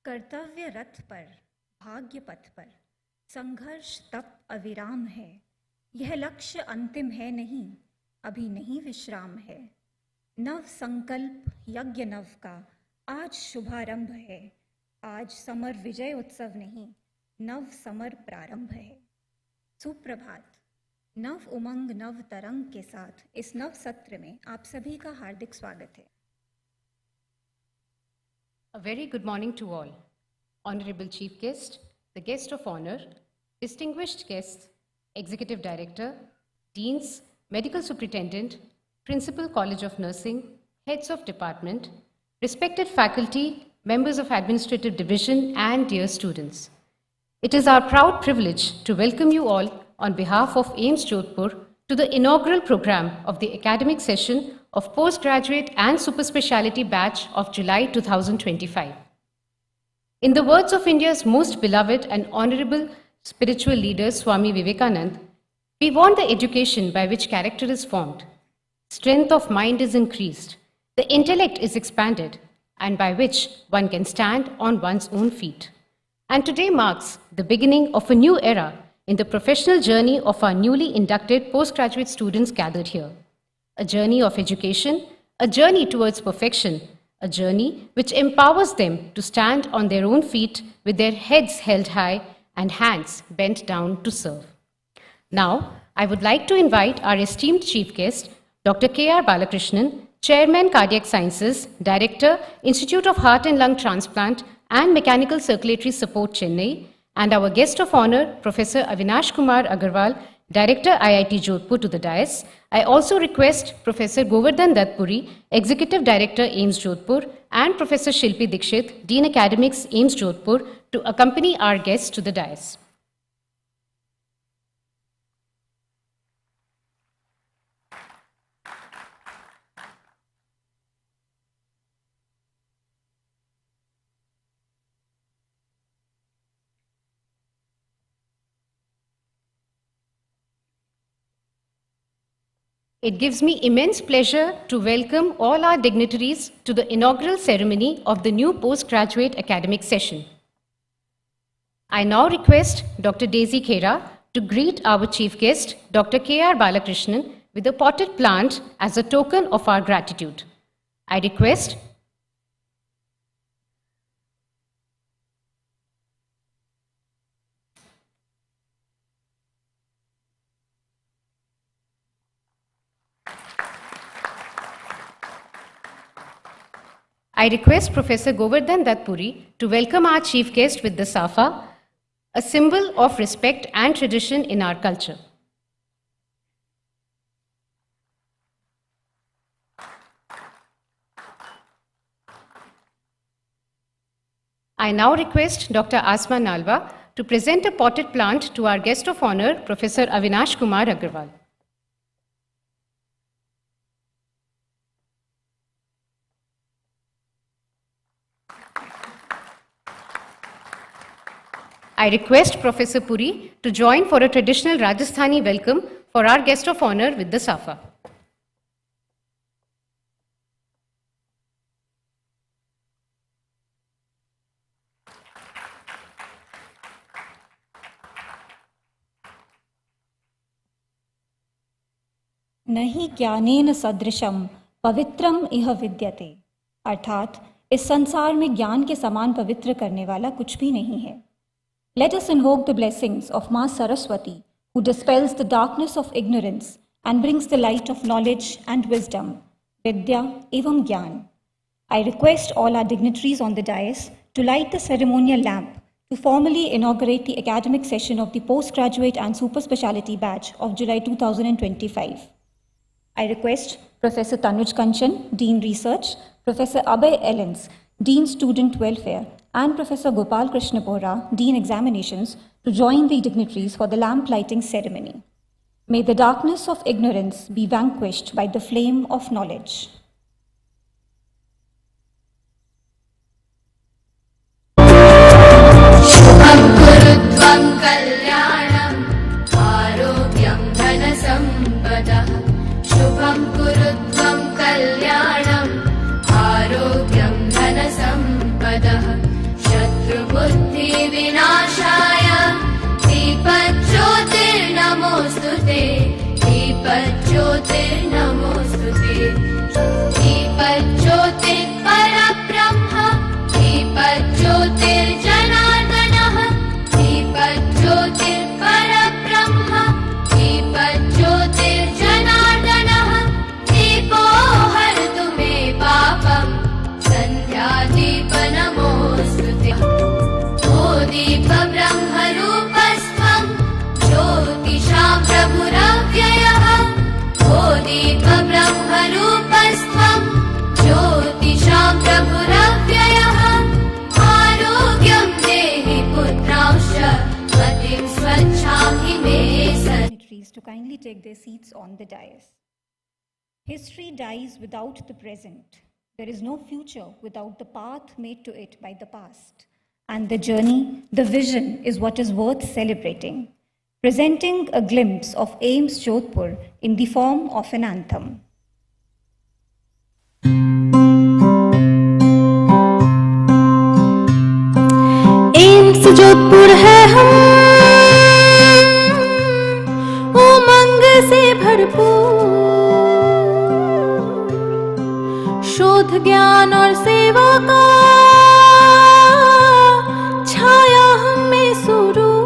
कर्तव्य रथ पर, भाग्य पथ पर संघर्ष तप अविराम है। यह लक्ष्य अंतिम है नहीं, अभी नहीं विश्राम है। नव संकल्प यज्ञ नव का आज शुभारंभ है। आज समर विजय उत्सव नहीं, नव समर प्रारंभ है। सुप्रभात। नव उमंग नव तरंग के साथ इस नव सत्र में आप सभी का हार्दिक स्वागत है। A very good morning to all. Honorable Chief Guest, the Guest of Honor, distinguished guests, Executive Director, Deans, Medical Superintendent, Principal College of Nursing, Heads of Department, respected faculty, members of Administrative Division, and dear students. It is our proud privilege to welcome you all on behalf of AIIMS Jodhpur to the inaugural program of the academic session of postgraduate and super speciality batch of July 2025. In the words of India's most beloved and honorable spiritual leader Swami Vivekanand, we want the education by which character is formed, strength of mind is increased, the intellect is expanded, and by which one can stand on one's own feet. And today marks the beginning of a new era in the professional journey of our newly inducted postgraduate students gathered here. A journey of education, a journey towards perfection, a journey which empowers them to stand on their own feet with their heads held high and hands bent down to serve. Now, I would like to invite our esteemed chief guest, Dr. K.R. Balakrishnan, Chairman Cardiac Sciences, Director, Institute of Heart and Lung Transplant and Mechanical Circulatory Support, Chennai, and our guest of honor, Professor Avinash Kumar Agarwal, Director IIT Jodhpur, to the dais. I also request Professor Govardhan Dutt Puri, Executive Director AIIMS Jodhpur, and Professor Shilpi Dikshit, Dean Academics AIIMS Jodhpur, to accompany our guests to the dais. It gives me immense pleasure to welcome all our dignitaries to the inaugural ceremony of the new postgraduate academic session. I now request Dr. Daisy Khera to greet our chief guest, Dr. K.R. Balakrishnan, with a potted plant as a token of our gratitude. I request Professor Govardhan Dutt Puri to welcome our chief guest with the Safa, a symbol of respect and tradition in our culture. I now request Dr. Asma Nalwa to present a potted plant to our guest of honor, Professor Avinash Kumar Agarwal. I request Professor Puri to join for a traditional Rajasthani welcome for our guest of honor with the Safa. नहि ज्ञानेन सदृशम पवित्रम इह विद्यते, अर्थात इस संसार में ज्ञान के समान पवित्र करने वाला कुछ भी नहीं है। Let us invoke the blessings of Ma Saraswati, who dispels the darkness of ignorance and brings the light of knowledge and wisdom, Vidya Evam Gyan. I request all our dignitaries on the dais to light the ceremonial lamp to formally inaugurate the academic session of the postgraduate and super speciality batch of July 2025. I request Professor Tanuj Kanchan, Dean Research, Professor Abhay Ellens, Dean Student Welfare, and Professor Gopal Krishna Bora, Dean Examinations, to join the dignitaries for the lamp lighting ceremony. May the darkness of ignorance be vanquished by the flame of knowledge. आरोग्यं धनसम्पदः kindly take their seats on the dais. History dies without the present. There is no future without the path made to it by the past. And the journey, the vision, is what is worth celebrating, presenting a glimpse of AIMS Jodhpur in the form of an anthem. AIIMS Jodhpur है हम उमंग से भरपूर, शोध ज्ञान और सेवा का छाया हम में सुरूर।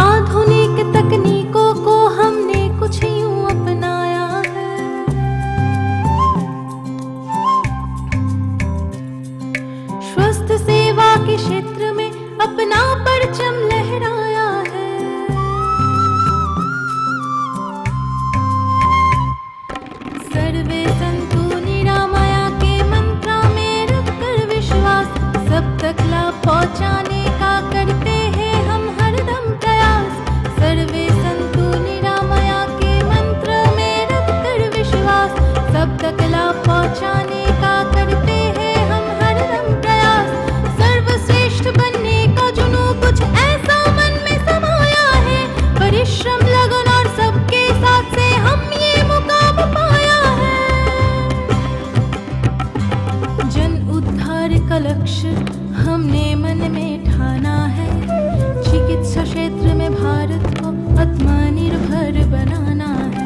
आधुनिक तकनीकों को हमने कुछ यूं अपनाया है, स्वस्थ सेवा के क्षेत्र में अपना परचम लहराया है। सर्वे संतु निरामया के मंत्रा में रखकर विश्वास, सब तक लाभ पहुंचाने का करते हैं हम हरदम प्रयास। सर्वे संतु निरामया के मंत्र में रखकर विश्वास, सब तक लाभ पहुंचाने का करते हैं हम हरदम प्रयास। सर्वश्रेष्ठ बनने का जुनून कुछ ऐसा मन में समाया है, परिश्रम लगन और सबके साथ से हम ये मुकाम पाया है। जन उद्धार का लक्ष्य हमने मन में ठाना है, चिकित्सा क्षेत्र में भारत को आत्मनिर्भर बनाना है।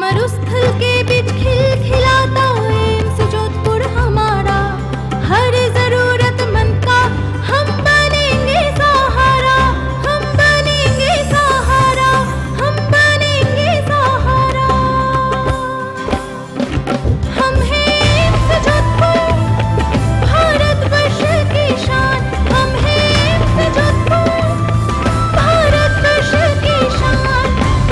मरुस्थल के बीच खिलखिलाता एम्स जोधपुर हमारा, हर जरूरतमंद का हम बनेंगे सहारा, हम बनेंगे सहारा, हम बनेंगे सहारा। हम हैं एम्स जोधपुर, भारतवर्ष की शान। हम हैं एम्स जोधपुर, भारतवर्ष की शान।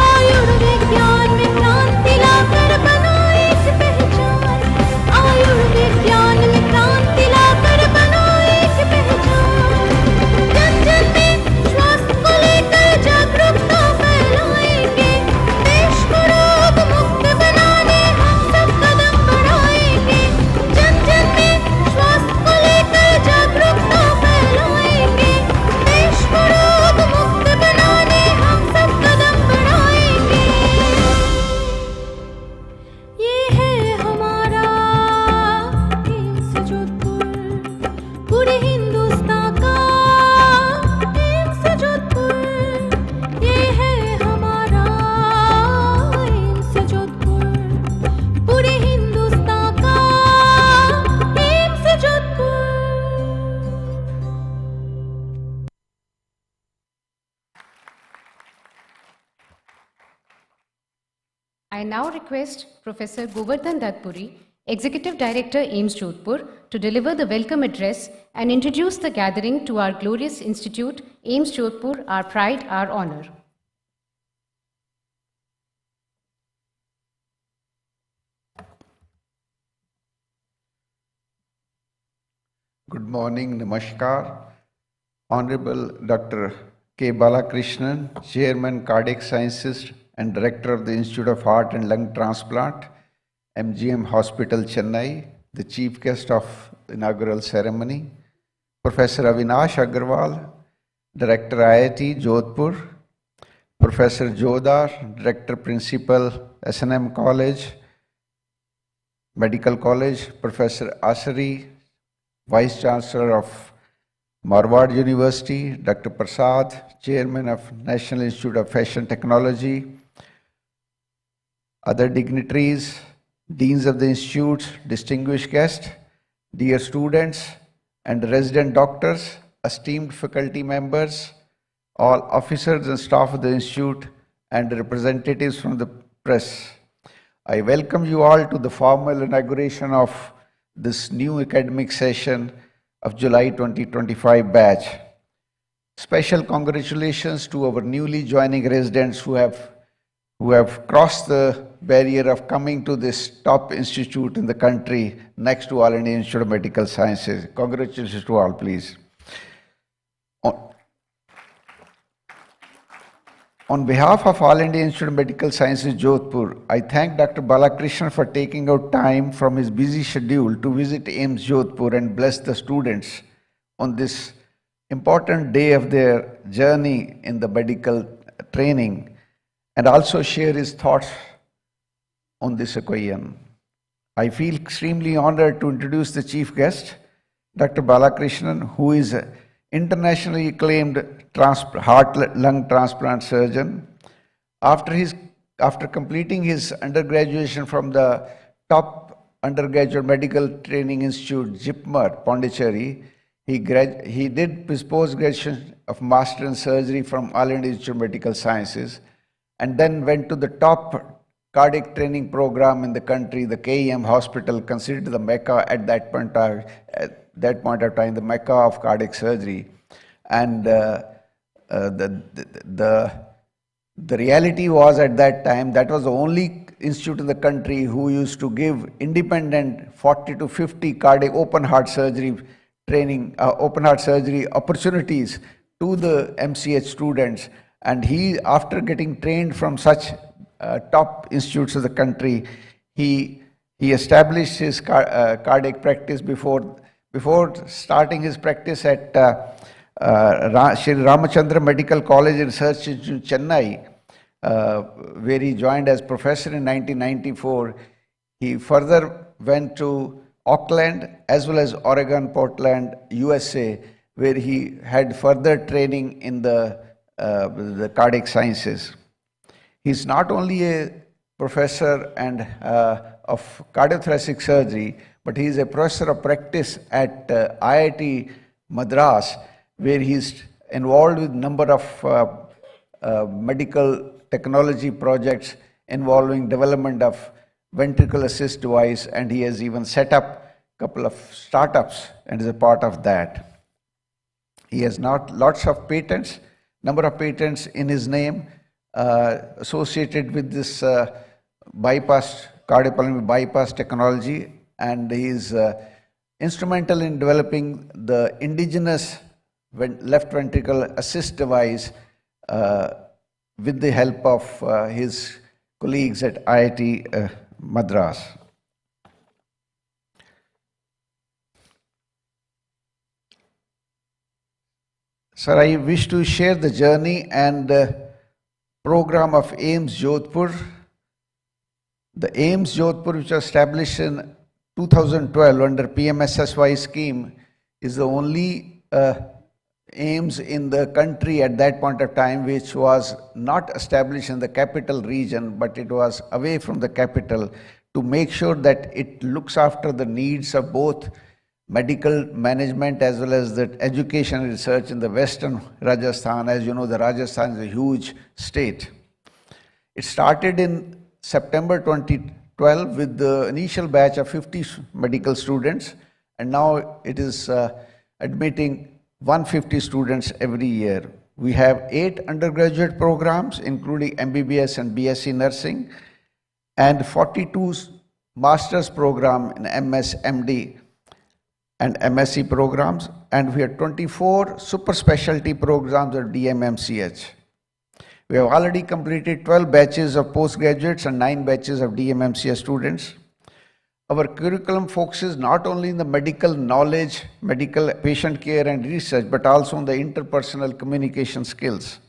आयुर्विज्ञान में क्रांति लाकर बनाए एक पहचान, आयुर्विज्ञान में क्रांति लाकर बनाए एक पहचान। जन जन में स्वास्थ्य को लेकर जागरूकता फैलाएंगे, देश को रोग मुक्त बनाने हम सब कदम बढ़ाएंगे। जन जन में स्वास्थ्य को लेकर जागरूकता फैलाएंगे, देश को रोग मुक्त बनाने हम सब कदम बढ़ाएंगे। ये है हमारा एम्स जोधपुर, पूरे हिंदुस्तान का एम्स जोधपुर। ये है हमारा एम्स जोधपुर, पूरे हिंदुस्तान का AIIMS Jodhpur. I now request Professor Govardhan Datpuri, Executive Director, AIMS Jodhpur, to deliver the welcome address and introduce the gathering to our glorious institute, AIMS Jodhpur, our pride, our honor. Good morning, Namaskar. Honorable Dr. K. Balakrishnan, Chairman, Cardiac Sciences and Director of the Institute of Heart and Lung Transplant, MGM Hospital, Chennai, the Chief Guest of the Inaugural Ceremony, Professor Avinash Agarwal, Director IIT, Jodhpur, Professor Jodhar, Director Principal, S&M College, Medical College, Professor Asari, Vice Chancellor of Marward University, Dr. Prasad, Chairman of National Institute of Fashion Technology, other dignitaries, deans of the institutes, distinguished guests, dear students and resident doctors, esteemed faculty members, all officers and staff of the institute, and representatives from the press. I welcome you all to the formal inauguration of this new academic session of July 2025 batch. Special congratulations to our newly joining residents who have who have crossed the barrier of coming to this top institute in the country next to All India Institute of Medical Sciences. Congratulations to all, please. On behalf of All India Institute of Medical Sciences, Jodhpur, I thank Dr. Balakrishnan for taking out time from his busy schedule to visit AIIMS Jodhpur and bless the students on this important day of their journey in the medical training, and also share his thoughts on this occasion. I feel extremely honored to introduce the chief guest, Dr. Balakrishnan, who is an internationally acclaimed heart-lung transplant surgeon. After completing his undergraduation from the top undergraduate medical training institute, JIPMER, Pondicherry, he did his post-graduation of Master in Surgery from All India Institute of Medical Sciences, and then went to the top cardiac training program in the country, the KEM Hospital, considered the Mecca at that point of time, the Mecca of cardiac surgery. And the reality was at that time, that was the only institute in the country who used to give independent 40 to 50 cardiac open heart surgery training, open heart surgery opportunities to the MCH students. And he, after getting trained from such top institutes of the country, he established his cardiac practice before starting his practice at Shri Ramachandra Medical College and Research Institute, Chennai, where he joined as professor in 1994. He further went to Auckland as well as Oregon, Portland, USA, where he had further training in the cardiac sciences. He's not only a professor and of cardiothoracic surgery, but he is a professor of practice at IIT Madras, where he's involved with a number of medical technology projects involving development of ventricle assist device, and he has even set up a couple of startups and is a part of that. He has lots of patents, number of patents in his name associated with this cardiopulmonary bypass technology, and he is instrumental in developing the indigenous left ventricle assist device with the help of his colleagues at IIT Madras. Sir, I wish to share the journey and program of AIIMS Jodhpur. The AIIMS Jodhpur, which was established in 2012 under PMSSY scheme, is the only AIIMS in the country at that point of time which was not established in the capital region, but it was away from the capital, to make sure that it looks after the needs of both medical management as well as the education and research in the western Rajasthan. As you know, the Rajasthan is a huge state. It started in September 2012 with the initial batch of 50 medical students, and now it is admitting 150 students every year. We have 8 undergraduate programs, including MBBS and BSc nursing, and 42 master's program in MS, MD, and MSc programs, and we have 24 super specialty programs of DMMCH. We have already completed 12 batches of postgraduates and 9 batches of DMMCH students. Our curriculum focuses not only in the medical knowledge, medical patient care and research, but also on the interpersonal communication skills.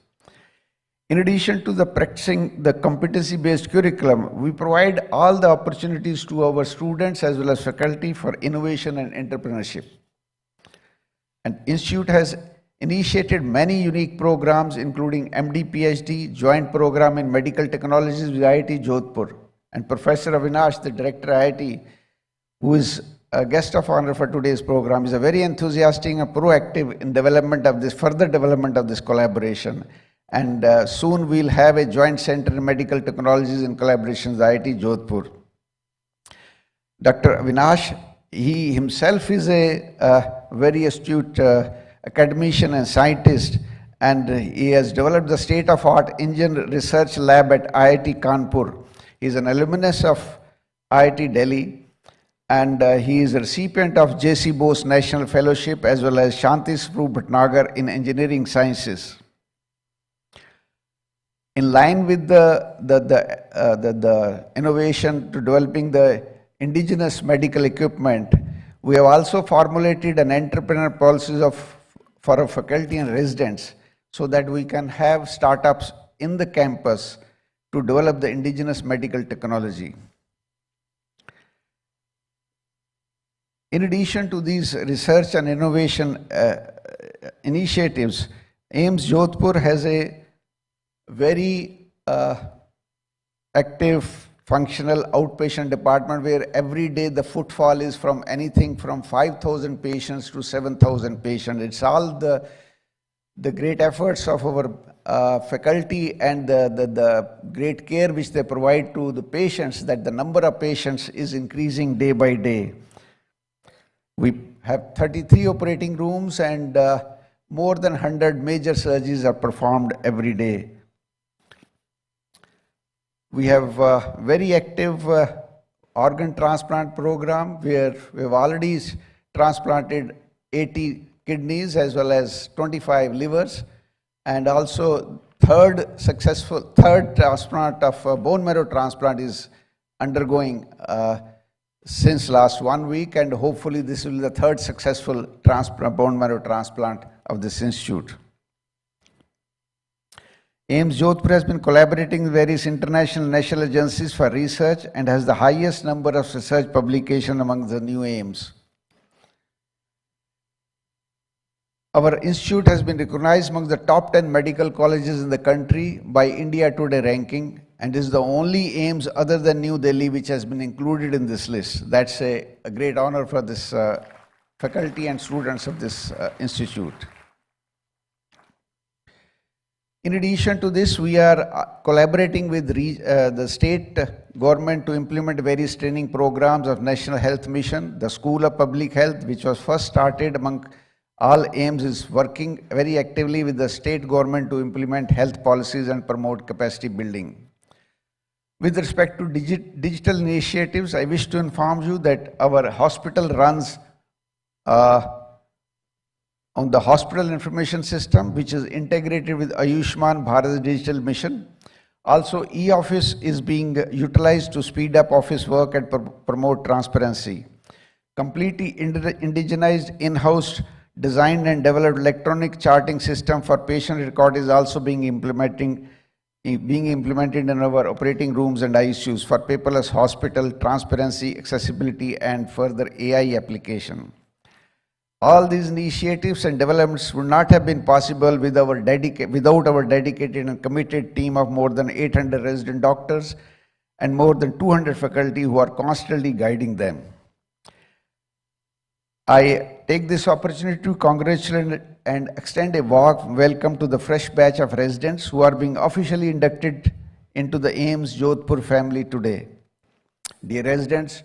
In addition to the practicing the competency-based curriculum, we provide all the opportunities to our students as well as faculty for innovation and entrepreneurship. And Institute has initiated many unique programs, including MD PhD, joint program in medical technologies with IIT Jodhpur. And Professor Avinash, the director of IIT, who is a guest of honor for today's program, is a very enthusiastic and proactive in development of this, further development of this collaboration. And soon we'll have a joint center in medical technologies in collaboration with IIT Jodhpur. Dr. Avinash, he himself is a very astute academician and scientist, and he has developed the state-of-art engine research lab at IIT Kanpur. He is an alumnus of IIT Delhi, and he is a recipient of J.C. Bose National Fellowship as well as Shanti Swarup Bhatnagar in Engineering Sciences. In line with the innovation to developing the indigenous medical equipment, we have also formulated an entrepreneurial policies for our faculty and residents so that we can have startups in the campus to develop the indigenous medical technology. In addition to these research and innovation initiatives, AIIMS Jodhpur has a very active functional outpatient department where every day the footfall is from anything from 5,000 patients to 7,000 patients. It's all the great efforts of our faculty and the great care which they provide to the patients that the number of patients is increasing day by day. We have 33 operating rooms and more than 100 major surgeries are performed every day. We have a very active organ transplant program where we have already transplanted 80 kidneys as well as 25 livers, and also third transplant of bone marrow transplant is undergoing since last 1 week, and hopefully this will be the third successful bone marrow transplant of this institute. AIIMS Jodhpur has been collaborating with various international and national agencies for research and has the highest number of research publications among the new AIIMS. Our institute has been recognized among the top 10 medical colleges in the country by India Today ranking, and is the only AIIMS other than New Delhi which has been included in this list. That's a great honor for this faculty and students of this institute. In addition to this, we are collaborating with the state government to implement various training programs of National Health Mission. The School of Public Health, which was first started among all AIIMS, is working very actively with the state government to implement health policies and promote capacity building. With respect to digital initiatives, I wish to inform you that our hospital runs on the hospital information system, which is integrated with Ayushman Bharat Digital Mission. Also, e-office is being utilized to speed up office work and promote transparency. Completely indigenized in-house designed and developed electronic charting system for patient record is also being implemented in our operating rooms and ICUs for paperless hospital, transparency, accessibility, and further AI application. All these initiatives and developments would not have been possible without our dedicated and committed team of more than 800 resident doctors and more than 200 faculty who are constantly guiding them. I take this opportunity to congratulate and extend a warm welcome to the fresh batch of residents who are being officially inducted into the AIIMS Jodhpur family today. Dear residents,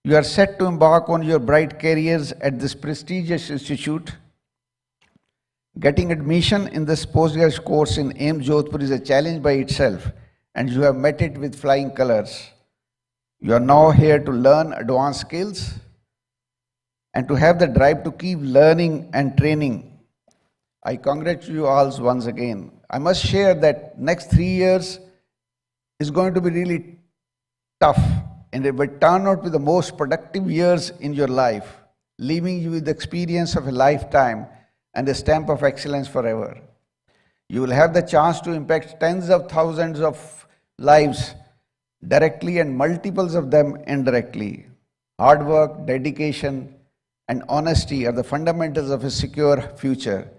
you are set to embark on your bright careers at this prestigious institute. Getting admission in this postgraduate course in AIIMS Jodhpur is a challenge by itself, and you have met it with flying colors. You are now here to learn advanced skills and to have the drive to keep learning and training. I congratulate you all once again. I must share that next 3 years is going to be really tough, and it will turn out to be the most productive years in your life, leaving you with the experience of a lifetime and a stamp of excellence forever. You will have the chance to impact tens of thousands of lives directly and multiples of them indirectly. Hard work, dedication, and honesty are the fundamentals of a secure future.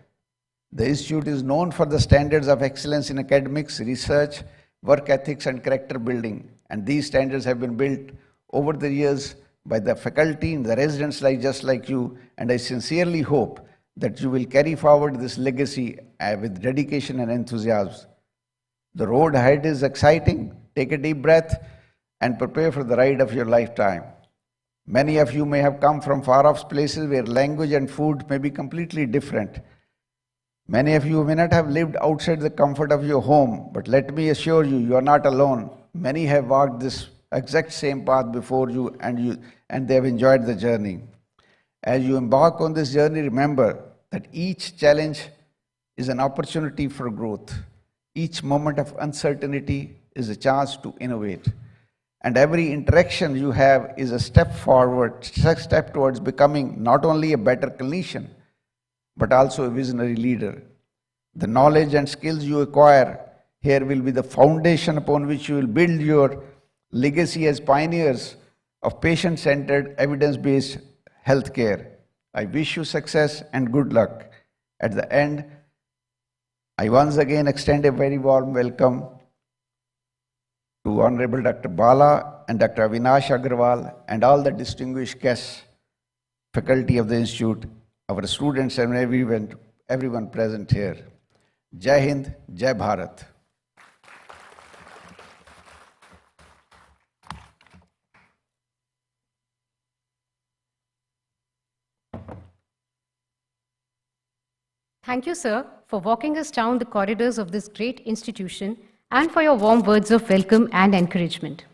The institute is known for the standards of excellence in academics, research, work ethics, and character building. And these standards have been built over the years by the faculty and the residents just like you. And I sincerely hope that you will carry forward this legacy with dedication and enthusiasm. The road ahead is exciting. Take a deep breath and prepare for the ride of your lifetime. Many of you may have come from far-off places where language and food may be completely different. Many of you may not have lived outside the comfort of your home, but let me assure you, you are not alone. Many have walked this exact same path before you, and they have enjoyed the journey. As you embark on this journey, remember that each challenge is an opportunity for growth. Each moment of uncertainty is a chance to innovate. And every interaction you have is a step forward, step towards becoming not only a better clinician, but also a visionary leader. The knowledge and skills you acquire here will be the foundation upon which you will build your legacy as pioneers of patient-centered, evidence-based healthcare. I wish you success and good luck. At the end, I once again extend a very warm welcome to Honorable Dr. Bala and Dr. Avinash Agarwal and all the distinguished guests, faculty of the Institute, our students and everyone present here. Jai Hind, Jai Bharat. Thank you, sir, for walking us down the corridors of this great institution and for your warm words of welcome and encouragement.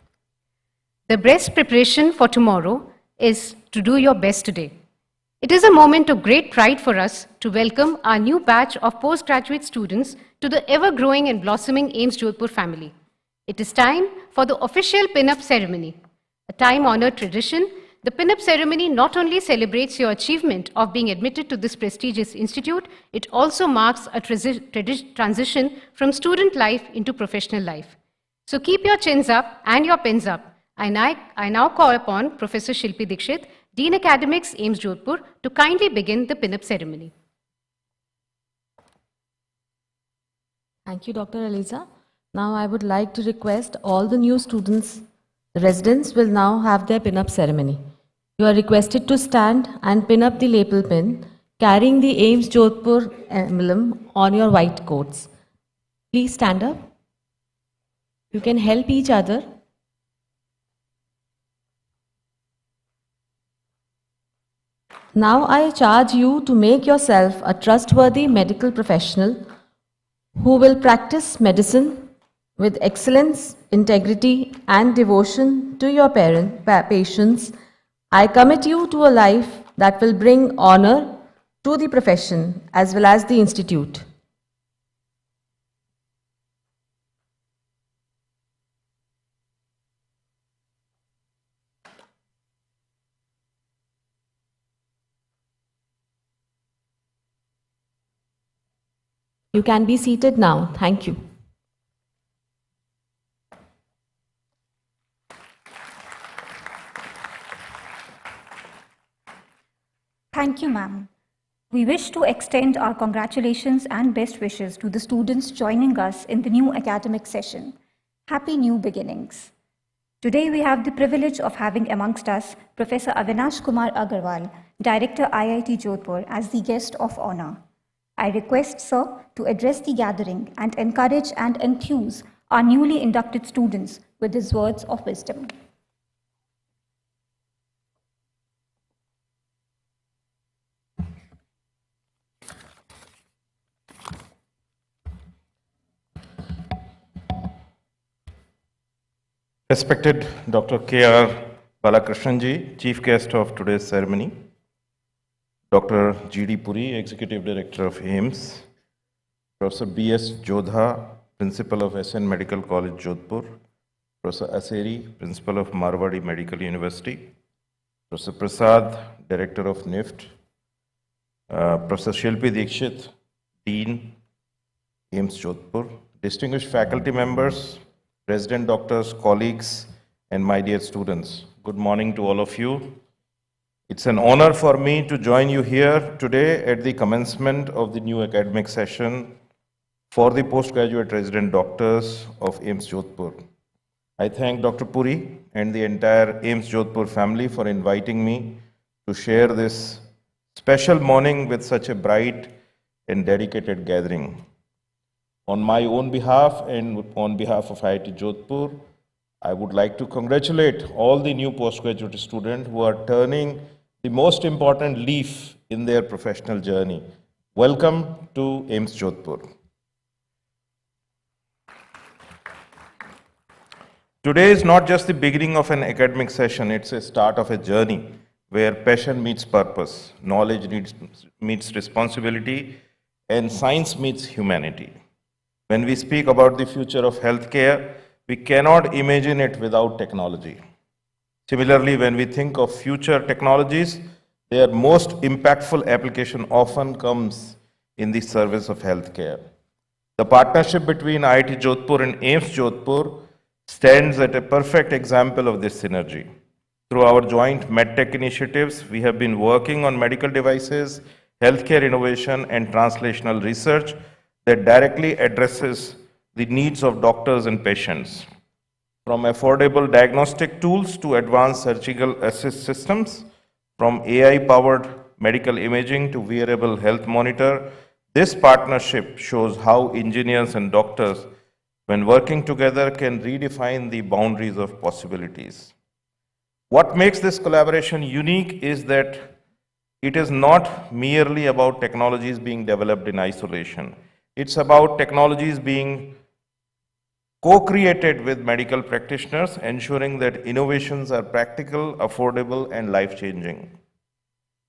The best preparation for tomorrow is to do your best today. It is a moment of great pride for us to welcome our new batch of postgraduate students to the ever-growing and blossoming AIIMS Jodhpur family. It is time for the official pin-up ceremony. A time-honored tradition, the pin-up ceremony not only celebrates your achievement of being admitted to this prestigious institute, it also marks a transition from student life into professional life. So keep your chins up and your pens up. I now call upon Professor Shilpi Dikshit, Dean Academics, AIIMS Jodhpur, to kindly begin the pin-up ceremony. Thank you, Dr. Aliza. Now I would like to request all the new students, the residents will now have their pin-up ceremony. You are requested to stand and pin up the lapel pin, carrying the AIIMS Jodhpur emblem on your white coats. Please stand up. You can help each other. Now I charge you to make yourself a trustworthy medical professional who will practice medicine with excellence, integrity, and devotion to your patients. I commit you to a life that will bring honor to the profession as well as the institute. You can be seated now. Thank you. Thank you, ma'am. We wish to extend our congratulations and best wishes to the students joining us in the new academic session. Happy new beginnings. Today we have the privilege of having amongst us Professor Avinash Kumar Agarwal, Director IIT Jodhpur, as the guest of honor. I request, sir, to address the gathering and encourage and enthuse our newly inducted students with his words of wisdom. Respected Dr. K.R. Balakrishnan ji, Chief Guest of today's ceremony, Dr. G.D. Puri, Executive Director of AIIMS, Professor B.S. Jodha, Principal of SN Medical College, Jodhpur, Professor Aseri, Principal of Marwadi Medical University, Professor Prasad, Director of NIFT, Professor Shilpi Dikshit, Dean, AIIMS Jodhpur, distinguished faculty members, resident doctors, colleagues, and my dear students. Good morning to all of you. It's an honor for me to join you here today at the commencement of the new academic session for the postgraduate resident doctors of AIIMS Jodhpur. I thank Dr. Puri and the entire AIIMS Jodhpur family for inviting me to share this special morning with such a bright and dedicated gathering. On my own behalf and on behalf of IIT Jodhpur, I would like to congratulate all the new postgraduate students who are turning the most important leaf in their professional journey, Welcome to AIMS Jodhpur. Today is not just the beginning of an academic session, it's a start of a journey where passion meets purpose, knowledge meets responsibility, and science meets humanity. When we speak about the future of healthcare, we cannot imagine it without technology. Similarly, when we think of future technologies, their most impactful application often comes in the service of healthcare. The partnership between IIT Jodhpur and AIMS Jodhpur stands at a perfect example of this synergy. Through our joint MedTech initiatives, we have been working on medical devices, healthcare innovation, and translational research that directly addresses the needs of doctors and patients. From affordable diagnostic tools to advanced surgical assist systems, from AI-powered medical imaging to wearable health monitor, this partnership shows how engineers and doctors, when working together, can redefine the boundaries of possibilities. What makes this collaboration unique is that it is not merely about technologies being developed in isolation. It's about technologies being co-created with medical practitioners, ensuring that innovations are practical, affordable, and life-changing.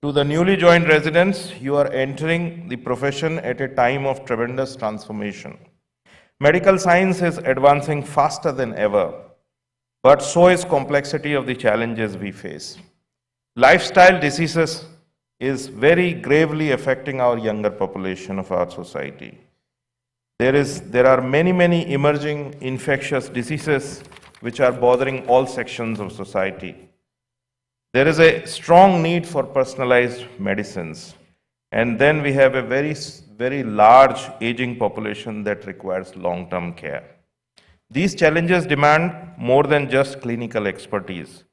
To the newly joined residents, you are entering the profession at a time of tremendous transformation. Medical science is advancing faster than ever, but so is complexity of the challenges we face. Lifestyle diseases is very gravely affecting our younger population of our society. There are many emerging infectious diseases which are bothering all sections of society. There is a strong need for personalized medicines. And then we have a very large aging population that requires long-term care. These challenges demand more than just clinical expertise.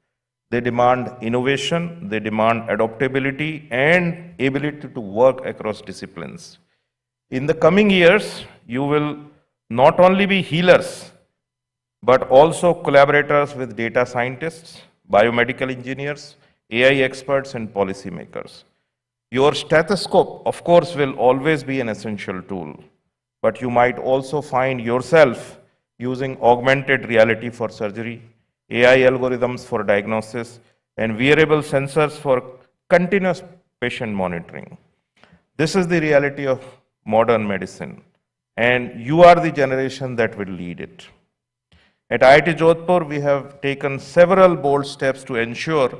They demand innovation, they demand adaptability, and ability to work across disciplines. In the coming years, you will not only be healers, but also collaborators with data scientists, biomedical engineers, AI experts, and policymakers. Your stethoscope, of course, will always be an essential tool, but you might also find yourself using augmented reality for surgery, AI algorithms for diagnosis, and wearable sensors for continuous patient monitoring. This is the reality of modern medicine, and you are the generation that will lead it. At IIT Jodhpur, we have taken several bold steps to ensure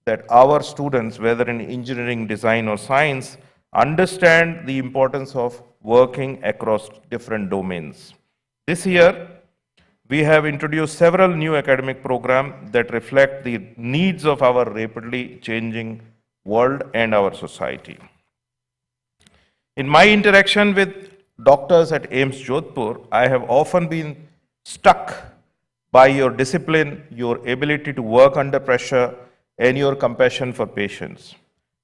that our students, whether in engineering, design, or science, understand the importance of working across different domains. This year, we have introduced several new academic programs that reflect the needs of our rapidly changing world and our society. In my interaction with doctors at AIMS Jodhpur, I have often been struck by your discipline, your ability to work under pressure, and your compassion for patients.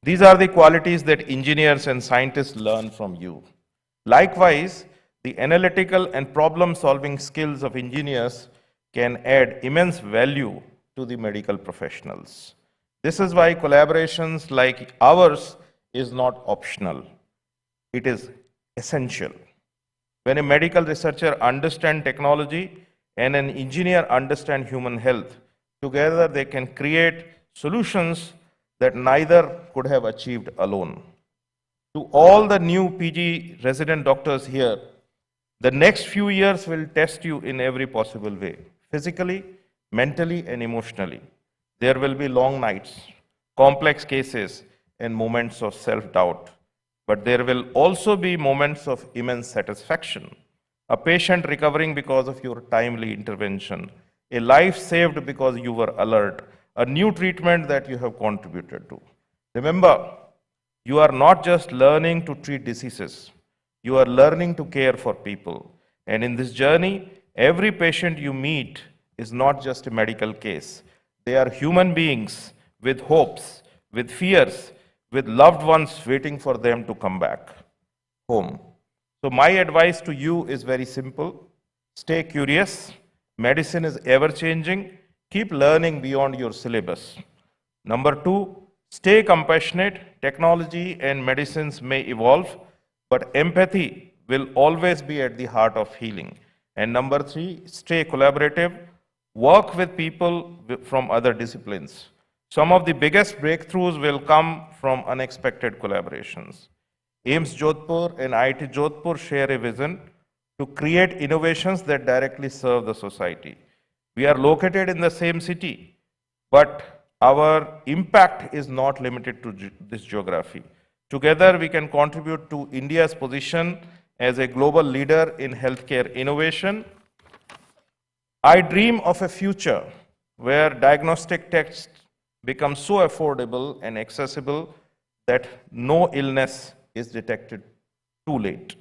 These are the qualities that engineers and scientists learn from you. Likewise, the analytical and problem-solving skills of engineers can add immense value to the medical professionals. This is why collaborations like ours is not optional. It is essential. When a medical researcher understands technology and an engineer understands human health, together they can create solutions that neither could have achieved alone. To all the new PG resident doctors here, the next few years will test you in every possible way, physically, mentally, and emotionally. There will be long nights, complex cases, and moments of self-doubt. But there will also be moments of immense satisfaction. A patient recovering because of your timely intervention, a life saved because you were alert, a new treatment that you have contributed to. Remember, you are not just learning to treat diseases, you are learning to care for people. And in this journey, every patient you meet is not just a medical case. They are human beings with hopes, with fears, with loved ones waiting for them to come back home. So my advice to you is very simple. Stay curious. Medicine is ever changing. Keep learning beyond your syllabus. Number two, stay compassionate. Technology and medicines may evolve, but empathy will always be at the heart of healing. And number 3, stay collaborative, work with people from other disciplines. Some of the biggest breakthroughs will come from unexpected collaborations. AIIMS Jodhpur and IIT Jodhpur share a vision to create innovations that directly serve the society. We are located in the same city, but our impact is not limited to this geography. Together, we can contribute to India's position as a global leader in healthcare innovation. I dream of a future where diagnostic tests become so affordable and accessible that no illness is detected too late.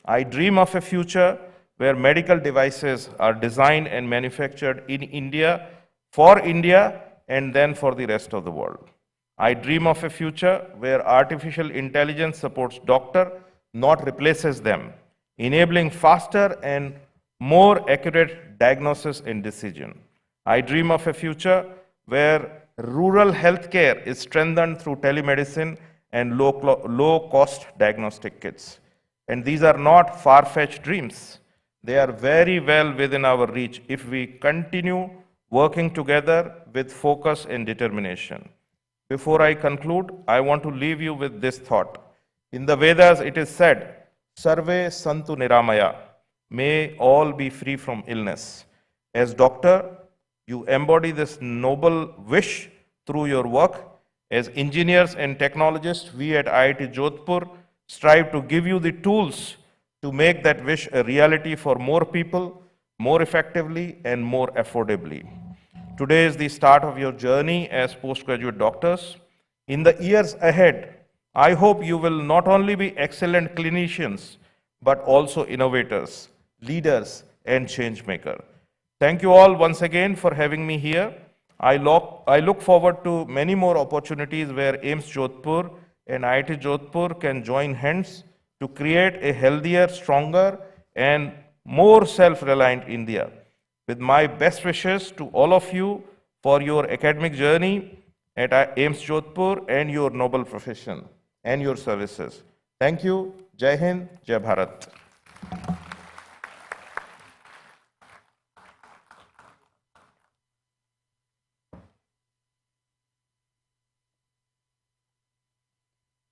I dream of a future where medical devices are designed and manufactured in India, for India, and then for the rest of the world. I dream of a future where artificial intelligence supports doctor, not replaces them, enabling faster and more accurate diagnosis and decision. I dream of a future where rural healthcare is strengthened through telemedicine and low-cost diagnostic kits. And these are not far-fetched dreams. They are very well within our reach if we continue working together with focus and determination. Before I conclude, I want to leave you with this thought. In the Vedas, it is said, Sarve Santu Niramaya, may all be free from illness. As doctor, you embody this noble wish through your work. As engineers and technologists, we at IIT Jodhpur strive to give you the tools to make that wish a reality for more people, more effectively, and more affordably. Today is the start of your journey as postgraduate doctors. In the years ahead, I hope you will not only be excellent clinicians, but also innovators, leaders, and change makers. Thank you all once again for having me here. I look forward to many more opportunities where AIIMS Jodhpur and IIT Jodhpur can join hands to create a healthier, stronger, and more self-reliant India. With my best wishes to all of you for your academic journey at AIIMS Jodhpur and your noble profession and your services. Thank you. Jai Hind, Jai Bharat.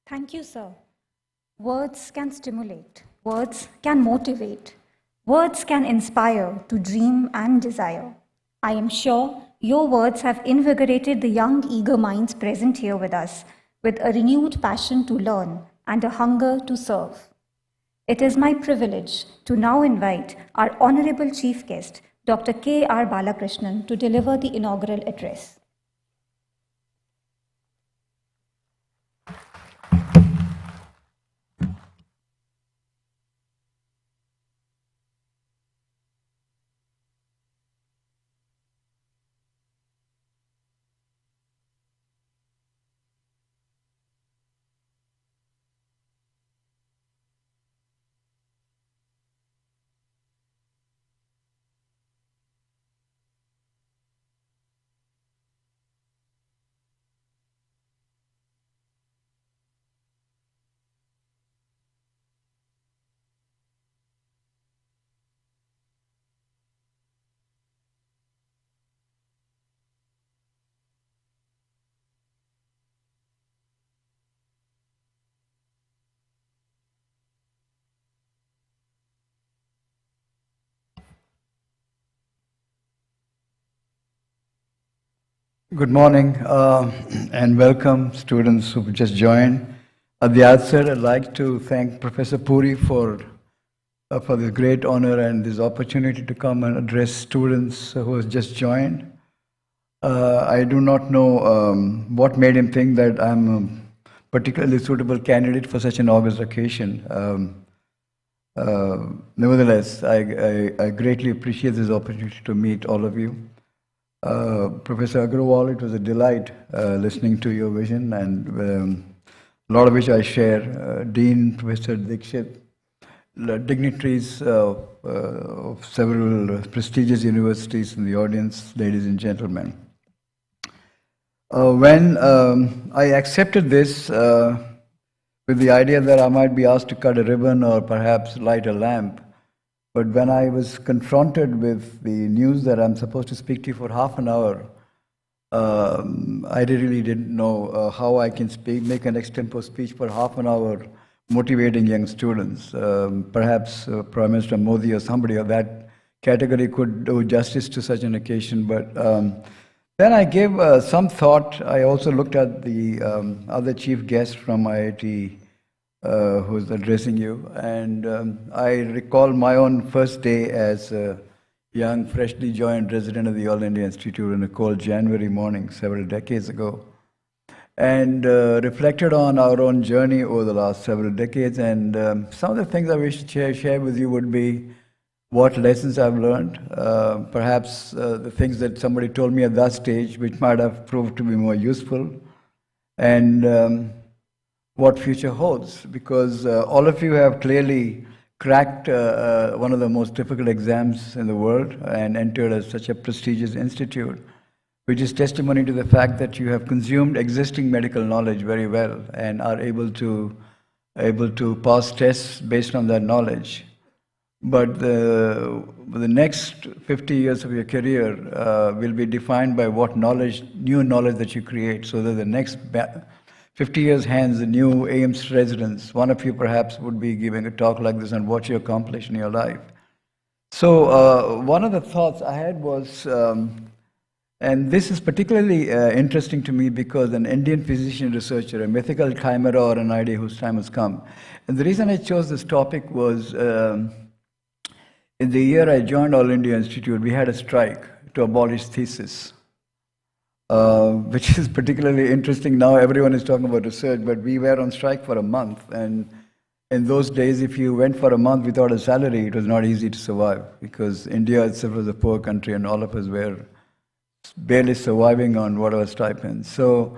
Thank you, sir. Words can stimulate, words can motivate, words can inspire to dream and desire. I am sure your words have invigorated the young, eager minds present here with us with a renewed passion to learn and a hunger to serve. It is my privilege to now invite our Honorable Chief Guest, Dr. K.R. Balakrishnan, to deliver the inaugural address. Good morning and welcome students who've just joined. At the outset, I'd like to thank Professor Puri for this great honor and this opportunity to come and address students who have just joined. I do not know what made him think that I'm a particularly suitable candidate for such an august occasion. Nevertheless, I greatly appreciate this opportunity to meet all of you. Professor Agarwal, it was a delight listening to your vision, and a lot of which I share. Dean, Professor Dikshit, dignitaries of several prestigious universities in the audience, ladies and gentlemen. When I accepted this with with the idea that I might be asked to cut a ribbon or perhaps light a lamp. But when I was confronted with the news that I'm supposed to speak to you for half an hour, I really didn't know how I can make an extempo speech for half an hour motivating young students. Perhaps Prime Minister Modi or somebody of that category could do justice to such an occasion. But then I gave some thought. I also looked at the other chief guest from IIT who's addressing you. And I recall my own first day as a young, freshly joined resident of the All India Institute in a cold January morning several decades ago. And reflected on our own journey over the last several decades. And some of the things I wish to share with you would be what lessons I've learned, perhaps the things that somebody told me at that stage, which might have proved to be more useful, and what future holds. Because all of you have clearly cracked one of the most difficult exams in the world and entered as such a prestigious institute, which is testimony to the fact that you have consumed existing medical knowledge very well and are able to pass tests based on that knowledge. But the next 50 years of your career will be defined by what knowledge, new knowledge that you create, so that the next 50 years hence, the new AIMS residents, one of you perhaps would be giving a talk like this on what you accomplished in your life. So one of the thoughts I had was, and this is particularly interesting to me because an Indian physician researcher, a mythical chimera or an idea whose time has come. And the reason I chose this topic was, in the year I joined All India Institute, we had a strike to abolish thesis, which is particularly interesting now. Everyone is talking about research, but we were on strike for a month. And in those days, if you went for a month without a salary, it was not easy to survive because India itself was a poor country and all of us were barely surviving on whatever stipends. So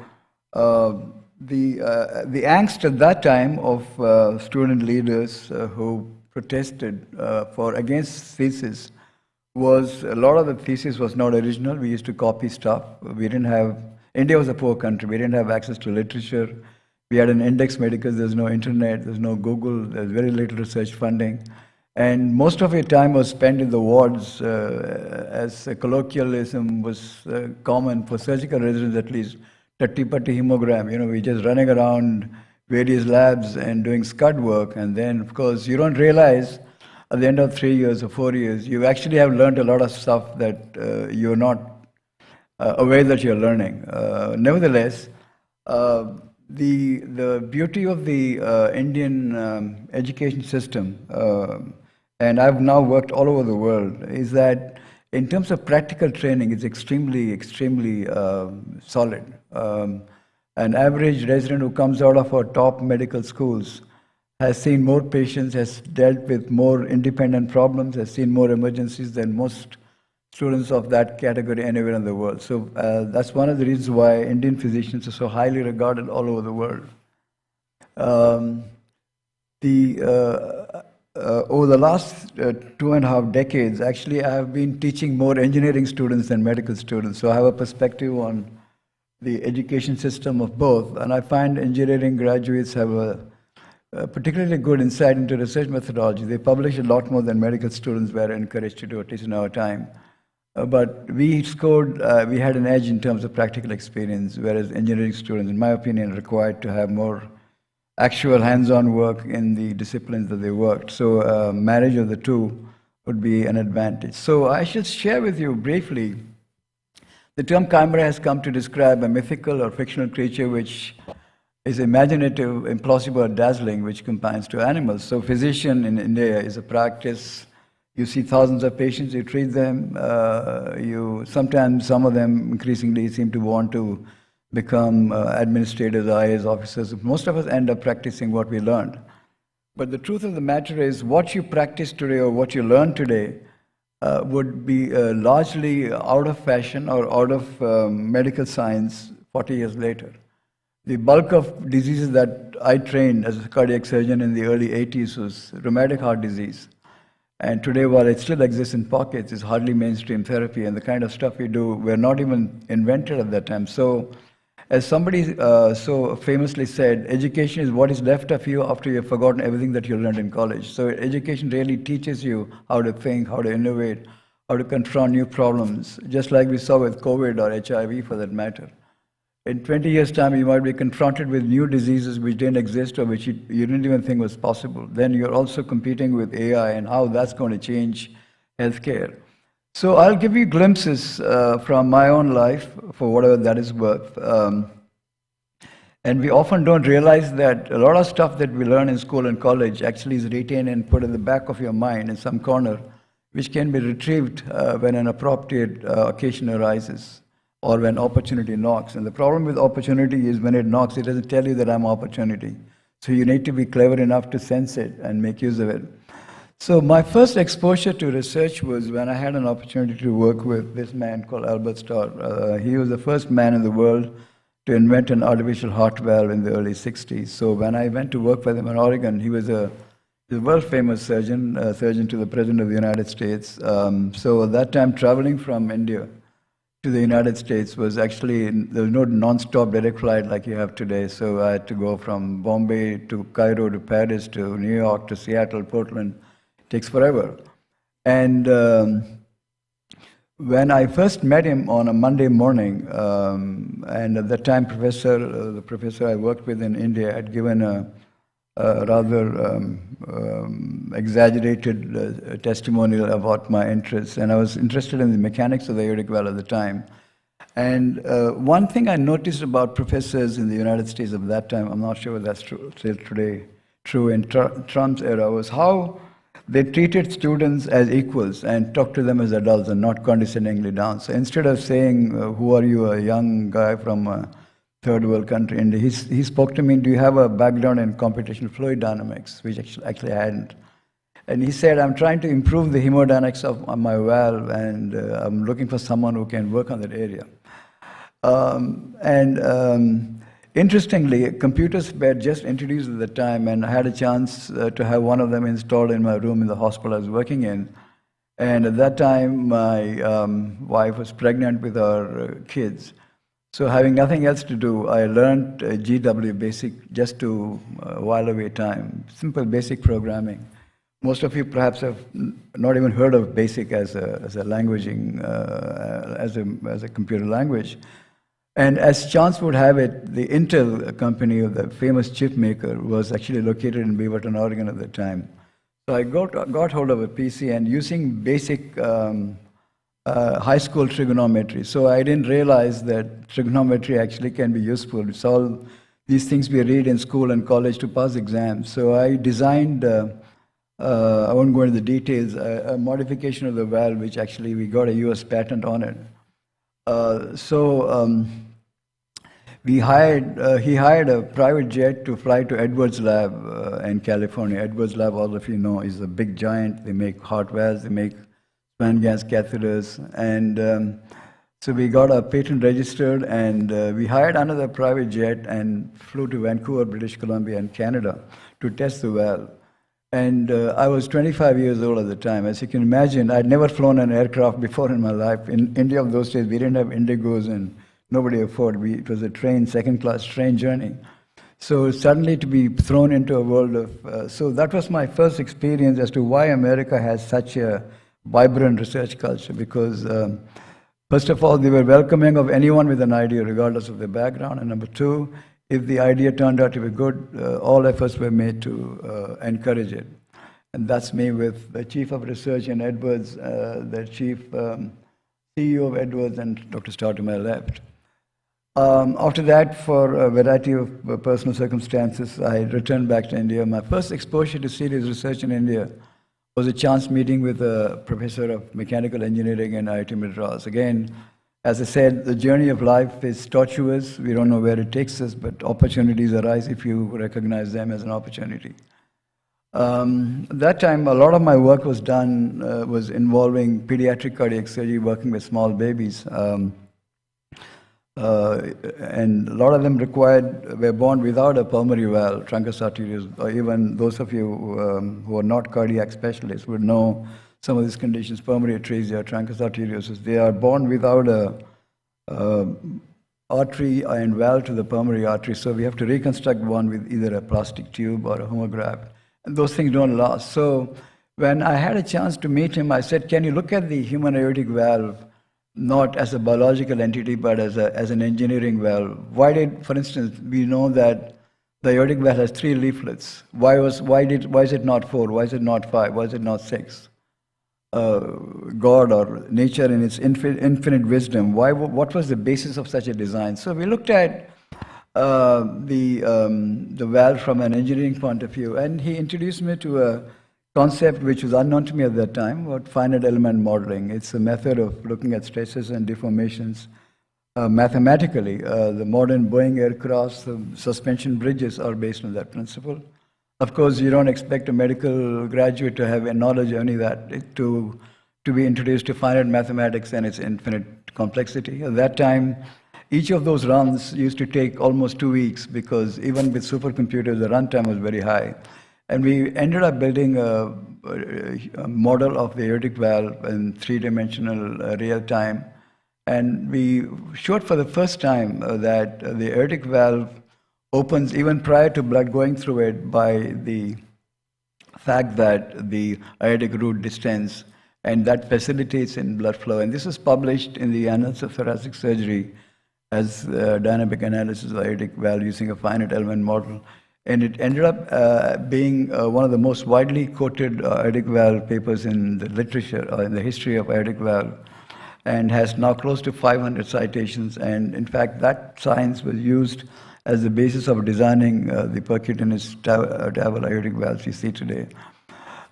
the angst at that time of student leaders who protested against thesis was a lot of the thesis was not original. We used to copy stuff. We didn't have, India was a poor country. We didn't have access to literature. We had an index medicus. There's no internet. There's no Google. There's very little research funding. And most of your time was spent in the wards, as a colloquialism was common for surgical residents at least, tatti-patti hemogram. You know, we're just running around various labs and doing scud work. And then, of course, you don't realize at the end of 3 years or 4 years, you actually have learned a lot of stuff that you're not aware that you're learning. Nevertheless, the beauty of the Indian education system, and I've now worked all over the world, is that in terms of practical training, it's extremely, extremely solid. An average resident who comes out of our top medical schools has seen more patients, has dealt with more independent problems, has seen more emergencies than most students of that category anywhere in the world. So that's one of the reasons why Indian physicians are so highly regarded all over the world. Over the last 2.5 decades, actually, I have been teaching more engineering students than medical students. So I have a perspective on the education system of both. And I find engineering graduates have a particularly good insight into research methodology. They publish a lot more than medical students were encouraged to do, at least in our time. But we had an edge in terms of practical experience, whereas engineering students, in my opinion, are required to have more actual hands-on work in the disciplines that they worked. So marriage of the two would be an advantage. So I should share with you briefly, the term chimera has come to describe a mythical or fictional creature which is imaginative, implausible, or dazzling, which compares to animals. So physician in India is a practice. You see thousands of patients, you treat them. Sometimes some of them increasingly seem to want to become administrators, IAS officers. Most of us end up practicing what we learned. But the truth of the matter is what you practice today or what you learn today would be largely out of fashion or out of medical science 40 years later. The bulk of diseases that I trained as a cardiac surgeon in the early 80s was rheumatic heart disease. And today, while it still exists in pockets, it's hardly mainstream therapy. And the kind of stuff we do were not even invented at that time. So As somebody so famously said, education is what is left of you after you've forgotten everything that you learned in college. So education really teaches you how to think, how to innovate, how to confront new problems, just like we saw with COVID or HIV for that matter. In 20 years' time, you might be confronted with new diseases which didn't exist or which you didn't even think was possible. Then you're also competing with AI and how that's going to change healthcare. So I'll give you glimpses from my own life for whatever that is worth. And we often don't realize that a lot of stuff that we learn in school and college actually is retained and put in the back of your mind in some corner, which can be retrieved when an appropriate occasion arises or when opportunity knocks. And the problem with opportunity is when it knocks, it doesn't tell you that I'm opportunity. So you need to be clever enough to sense it and make use of it. So my first exposure to research was when I had an opportunity to work with this man called Albert Starr. He was the first man in the world to invent an artificial heart valve in the early 60s. So when I went to work for him in Oregon, he was a world-famous surgeon, surgeon to the President of the United States. So at that time, traveling from India to the United States was actually, there was no non-stop direct flight like you have today. So I had to go from Bombay to Cairo to Paris to New York to Seattle, Portland. It takes forever. And when I first met him on a Monday morning, and at that time the professor I worked with in India had given a rather exaggerated testimonial about my interests, and I was interested in the mechanics of the aortic valve at the time. And one thing I noticed about professors in the United States of that time, I'm not sure whether that's true still today, true in Trump's era, was how they treated students as equals and talked to them as adults and not condescendingly down. So instead of saying, who are you, a young guy from a third world country, and he spoke to me, do you have a background in computational fluid dynamics, which actually I hadn't. And he said, I'm trying to improve the hemodynamics of my valve, and I'm looking for someone who can work on that area. Interestingly, computers were just introduced at the time, and I had a chance to have one of them installed in my room in the hospital I was working in. And at that time, my wife was pregnant with our kids. So having nothing else to do, I learned GW Basic just to while away time, simple basic programming. Most of you perhaps have not even heard of BASIC as a languaging, as a computer language. And as chance would have it, the Intel company, the famous chip maker, was actually located in Beaverton, Oregon at the time. So I got hold of a PC and using basic high school trigonometry. So I didn't realize that trigonometry actually can be useful. It's all these things we read in school and college to pass exams. So I designed, I won't go into the details, a modification of the valve, which actually we got a US patent on it. He hired a private jet to fly to Edwards Lab in California. Edwards Lab, all of you know, is a big giant. They make heart valves, they make span gas catheters. And so we got our patent registered, and we hired another private jet and flew to Vancouver, British Columbia, and Canada to test the valve. And I was 25 years old at the time. As you can imagine, I'd never flown an aircraft before in my life. In India of those days, we didn't have Indigos and nobody afforded. It was a train, second-class train journey. So suddenly to be thrown into a world of... so that was my first experience as to why America has such a vibrant research culture. Because first of all, they were welcoming of anyone with an idea, regardless of their background. And number two, if the idea turned out to be good, all efforts were made to encourage it. And that's me with the Chief of Research in Edwards, the Chief CEO of Edwards, and Dr. Starr to my left. After that, for a variety of personal circumstances, I returned back to India. My first exposure to serious research in India was a chance meeting with a professor of mechanical engineering in IIT Madras. Again, as I said, the journey of life is tortuous. We don't know where it takes us, but opportunities arise if you recognize them as an opportunity. At that time, a lot of my work was done, was involving pediatric cardiac surgery, working with small babies. And a lot of them were born without a pulmonary valve, truncus arteriosus, or even those of you who are not cardiac specialists would know some of these conditions, pulmonary atresia, truncus arteriosus. They are born without a artery and valve to the pulmonary artery, so we have to reconstruct one with either a plastic tube or a homograft. And those things don't last. So when I had a chance to meet him, I said, can you look at the human aortic valve not as a biological entity, but as an engineering valve? Why did, for instance, we know that the aortic valve has 3 leaflets. Why is it not 4? Why is it not 5? Why is it not 6? God or nature in its infinite wisdom, what was the basis of such a design? So we looked at the valve from an engineering point of view, and he introduced me to a concept which was unknown to me at that time, about finite element modeling. It's a method of looking at stresses and deformations mathematically. The modern Boeing aircrafts, the suspension bridges are based on that principle. Of course, you don't expect a medical graduate to have a knowledge only that, to be introduced to finite mathematics and its infinite complexity. At that time, each of those runs used to take almost 2 weeks, because even with supercomputers, the runtime was very high. And we ended up building a model of the aortic valve in 3-dimensional real time. And we showed for the first time that the aortic valve opens even prior to blood going through it by the fact that the aortic root distends, and that facilitates in blood flow. And this was published in the Annals of Thoracic Surgery as dynamic analysis of the aortic valve using a finite element model. And it ended up being one of the most widely quoted aortic valve papers in the literature, in the history of aortic valve, and has now close to 500 citations. And in fact, that science was used as the basis of designing the percutaneous Tavel aortic valves you see today.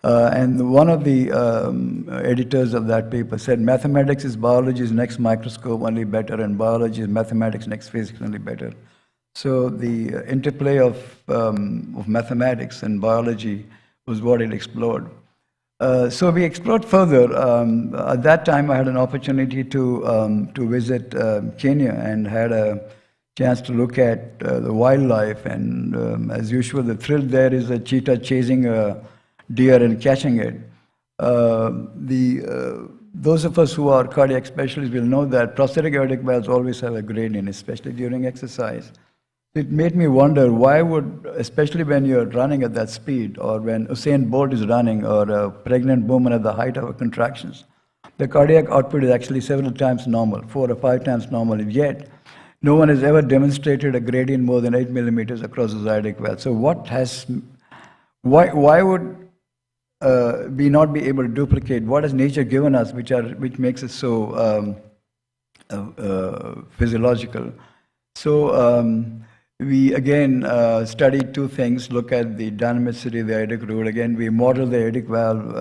And one of the editors of that paper said, mathematics is biology's next microscope, only better, and biology is mathematics' next physics, only better. So the interplay of mathematics and biology was what it explored. So we explored further. At that time, I had an opportunity to visit Kenya, and had a chance to look at the wildlife. And as usual, the thrill there is a cheetah chasing a deer and catching it. Those of us who are cardiac specialists will know that prosthetic aortic valves always have a gradient, especially during exercise. It made me wonder, why would, especially when you're running at that speed, or when Usain Bolt is running, or a pregnant woman at the height of her contractions, the cardiac output is actually several times normal, 4 or 5 times normal, yet no one has ever demonstrated a gradient more than 8 millimeters across the aortic valve. So why would we not be able to duplicate what has nature given us, which makes it so physiological? So we again studied 2 things, look at the dynamicity of the aortic root. Again, we modeled the aortic valve.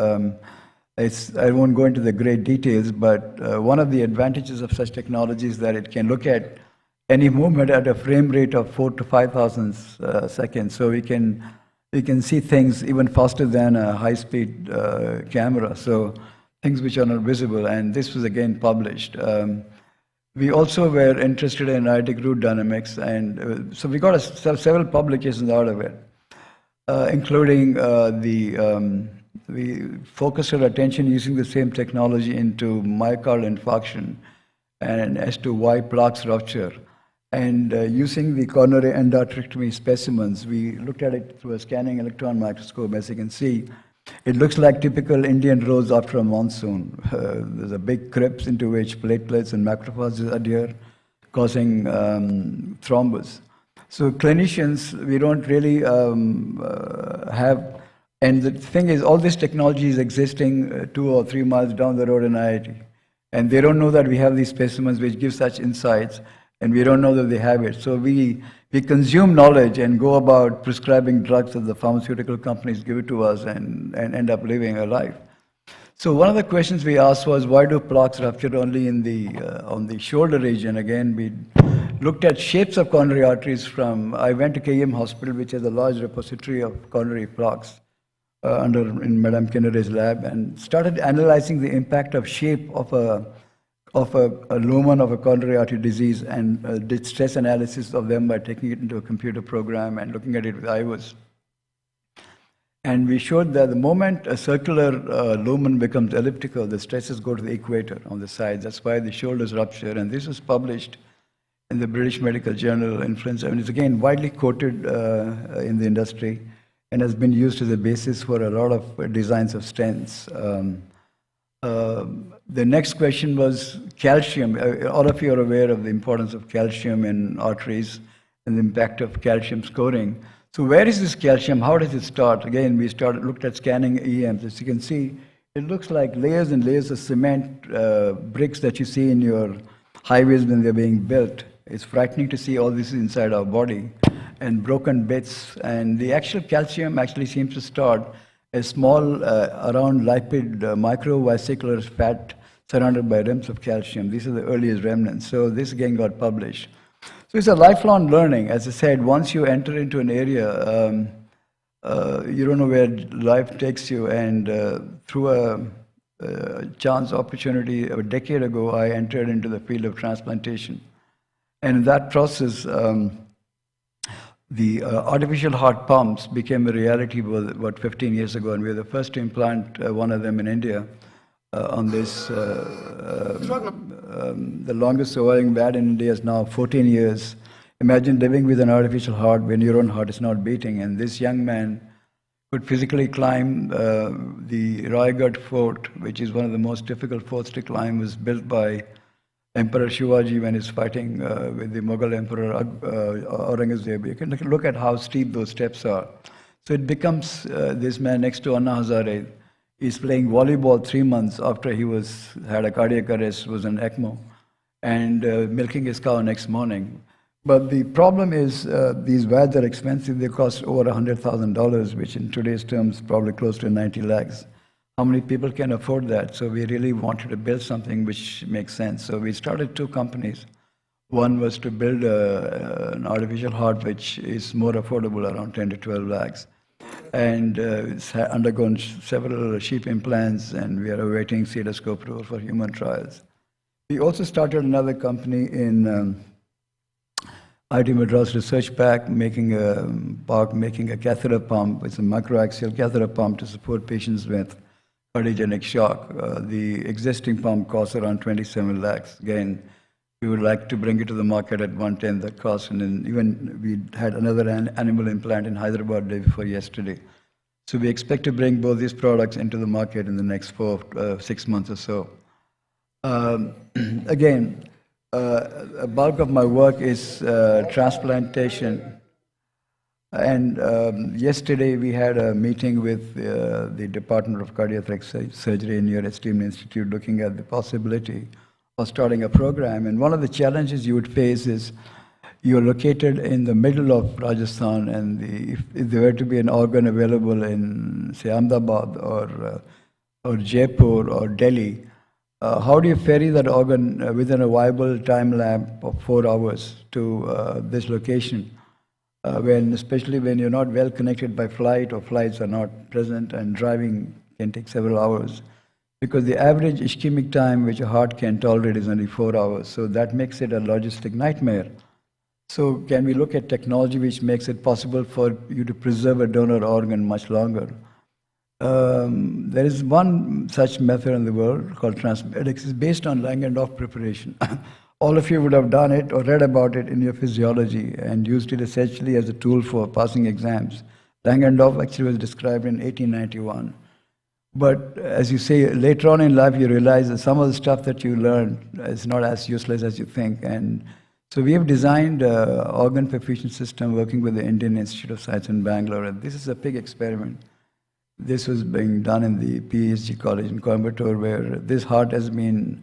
I won't go into the great details, but one of the advantages of such technology is that it can look at any movement at a frame rate of 4,000 to 5,000 seconds. So we can see things even faster than a high-speed camera. So things which are not visible, and this was again published. We also were interested in aortic root dynamics, and so we got several publications out of it, including we focused our attention using the same technology into myocardial infarction, and as to why plaques rupture. And using the coronary endarterectomy specimens, we looked at it through a scanning electron microscope. As you can see, it looks like typical Indian roads after a monsoon. There's a big crypts into which platelets and macrophages adhere, causing thrombus. So clinicians, we don't really have, and the thing is, all this technology is existing 2 or 3 miles down the road in IIT. And they don't know that we have these specimens which give such insights, and we don't know that they have it. So we consume knowledge and go about prescribing drugs that the pharmaceutical companies give it to us, and end up living a life. So one of the questions we asked was, why do plaques rupture only in on the shoulder region? Again, we looked at shapes of coronary arteries I went to KM Hospital, which has a large repository of coronary plaques in Madame Kennedy's lab, and started analyzing the impact of shape of a lumen of a coronary artery disease, and did stress analysis of them by taking it into a computer program and looking at it with IVUS. And we showed that the moment a circular lumen becomes elliptical, the stresses go to the equator on the sides. That's why the shoulders rupture. And this was published in the British Medical Journal Influence. I mean, it's again widely quoted in the industry and has been used as a basis for a lot of designs of stents. The next question was calcium. All of you are aware of the importance of calcium in arteries and the impact of calcium scoring. So where is this calcium? How does it start? Again, we looked at scanning EMs. As you can see, it looks like layers and layers of cement bricks that you see in your highways when they're being built. It's frightening to see all this inside our body and broken bits. And the actual calcium actually seems to start as small around lipid microvesicular fat surrounded by rims of calcium. These are the earliest remnants. So this again got published. So it's a lifelong learning. As I said, once you enter into an area, you don't know where life takes you. And through a chance opportunity a decade ago, I entered into the field of transplantation. And in that process, the artificial heart pumps became a reality about 15 years ago, and we were the first to implant one of them in India on this. The longest surviving VAD in India is now 14 years. Imagine living with an artificial heart when your own heart is not beating. And this young man could physically climb the Raigad fort, which is one of the most difficult forts to climb, was built by Emperor Shivaji when he's fighting with the Mughal Emperor Aurangzeb. You can look at how steep those steps are. So it becomes this man next to Anna Hazare. He's playing volleyball 3 months after he had a cardiac arrest, was on ECMO, and milking his cow next morning. But the problem is these VADs are expensive. They cost over $100,000, which in today's terms probably close to 90 lakhs. How many people can afford that? So we really wanted to build something which makes sense. So we started 2 companies. One was to build an artificial heart, which is more affordable, around 10 to 12 lakhs. And it's undergone several sheep implants, and we are awaiting CEDASCO approval for human trials. We also started another company in IIT Madras Research Park, making a catheter pump. It's a microaxial catheter pump to support patients with cardiogenic shock. The existing pump costs around 27 lakhs. Again, we would like to bring it to the market at 1/10 that cost. And then even we had another animal implant in Hyderabad day before yesterday. So we expect to bring both these products into the market in the next 6 months or so. Again, a bulk of my work is transplantation. And yesterday we had a meeting with the Department of Cardiac Surgery in your esteemed institute looking at the possibility of starting a program. And one of the challenges you would face is you're located in the middle of Rajasthan, and if there were to be an organ available in, say, Ahmedabad or Jaipur or Delhi, how do you ferry that organ within a viable time lamp of 4 hours to this location? Especially when you're not well connected by flight, or flights are not present, and driving can take several hours. Because the average ischemic time which a heart can tolerate is only 4 hours. So that makes it a logistic nightmare. So can we look at technology which makes it possible for you to preserve a donor organ much longer? There is one such method in the world called transmedics. It's based on Langendorf preparation. All of you would have done it or read about it in your physiology and used it essentially as a tool for passing exams. Langendorf actually was described in 1891. But as you say, later on in life, you realize that some of the stuff that you learned is not as useless as you think. And so we have designed an organ perfusion system working with the Indian Institute of Science in Bangalore. And this is a big experiment. This was being done in the PSG college in Coimbatore, where this heart has been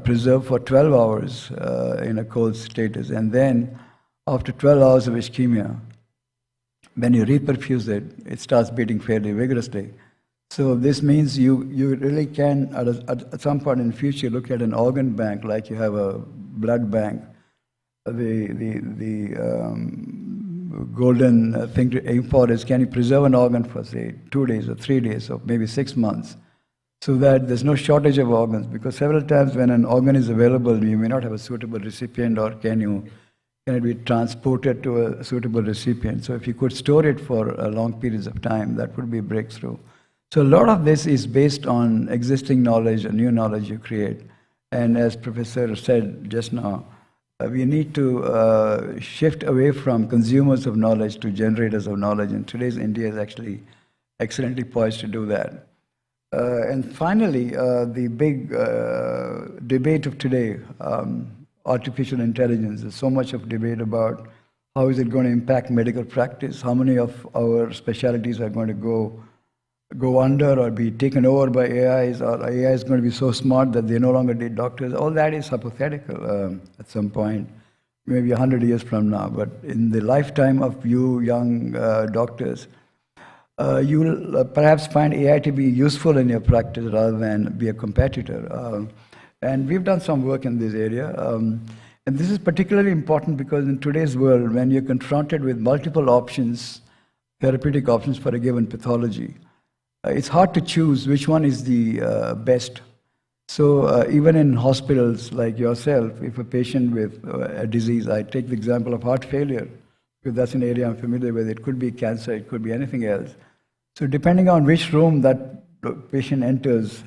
preserved for 12 hours in a cold status. And then after 12 hours of ischemia, when you reperfuse it, it starts beating fairly vigorously. So this means you really can, at some point in the future, look at an organ bank like you have a blood bank. The golden thing to aim for is, can you preserve an organ for, say, 2 days or 3 days or maybe 6 months, so that there's no shortage of organs? Because several times when an organ is available, you may not have a suitable recipient, or can it be transported to a suitable recipient? So if you could store it for long periods of time, that would be a breakthrough. So a lot of this is based on existing knowledge and new knowledge you create. And as Professor said just now, We need to shift away from consumers of knowledge to generators of knowledge, and today's India is actually excellently poised to do that. And finally, the big debate of today, artificial intelligence. There's so much of debate about how is it going to impact medical practice, how many of our specialties are going to go under or be taken over by AIs, or AI is going to be so smart that they no longer need doctors. All that is hypothetical at some point, maybe 100 years from now. But in the lifetime of you young doctors, you will perhaps find AI to be useful in your practice rather than be a competitor. And we've done some work in this area. And this is particularly important because in today's world, when you're confronted with multiple options, therapeutic options for a given pathology, it's hard to choose which one is the best. So even in hospitals like yourself, if a patient with a disease, I take the example of heart failure, because that's an area I'm familiar with. It could be cancer, it could be anything else. So depending on which room that patient enters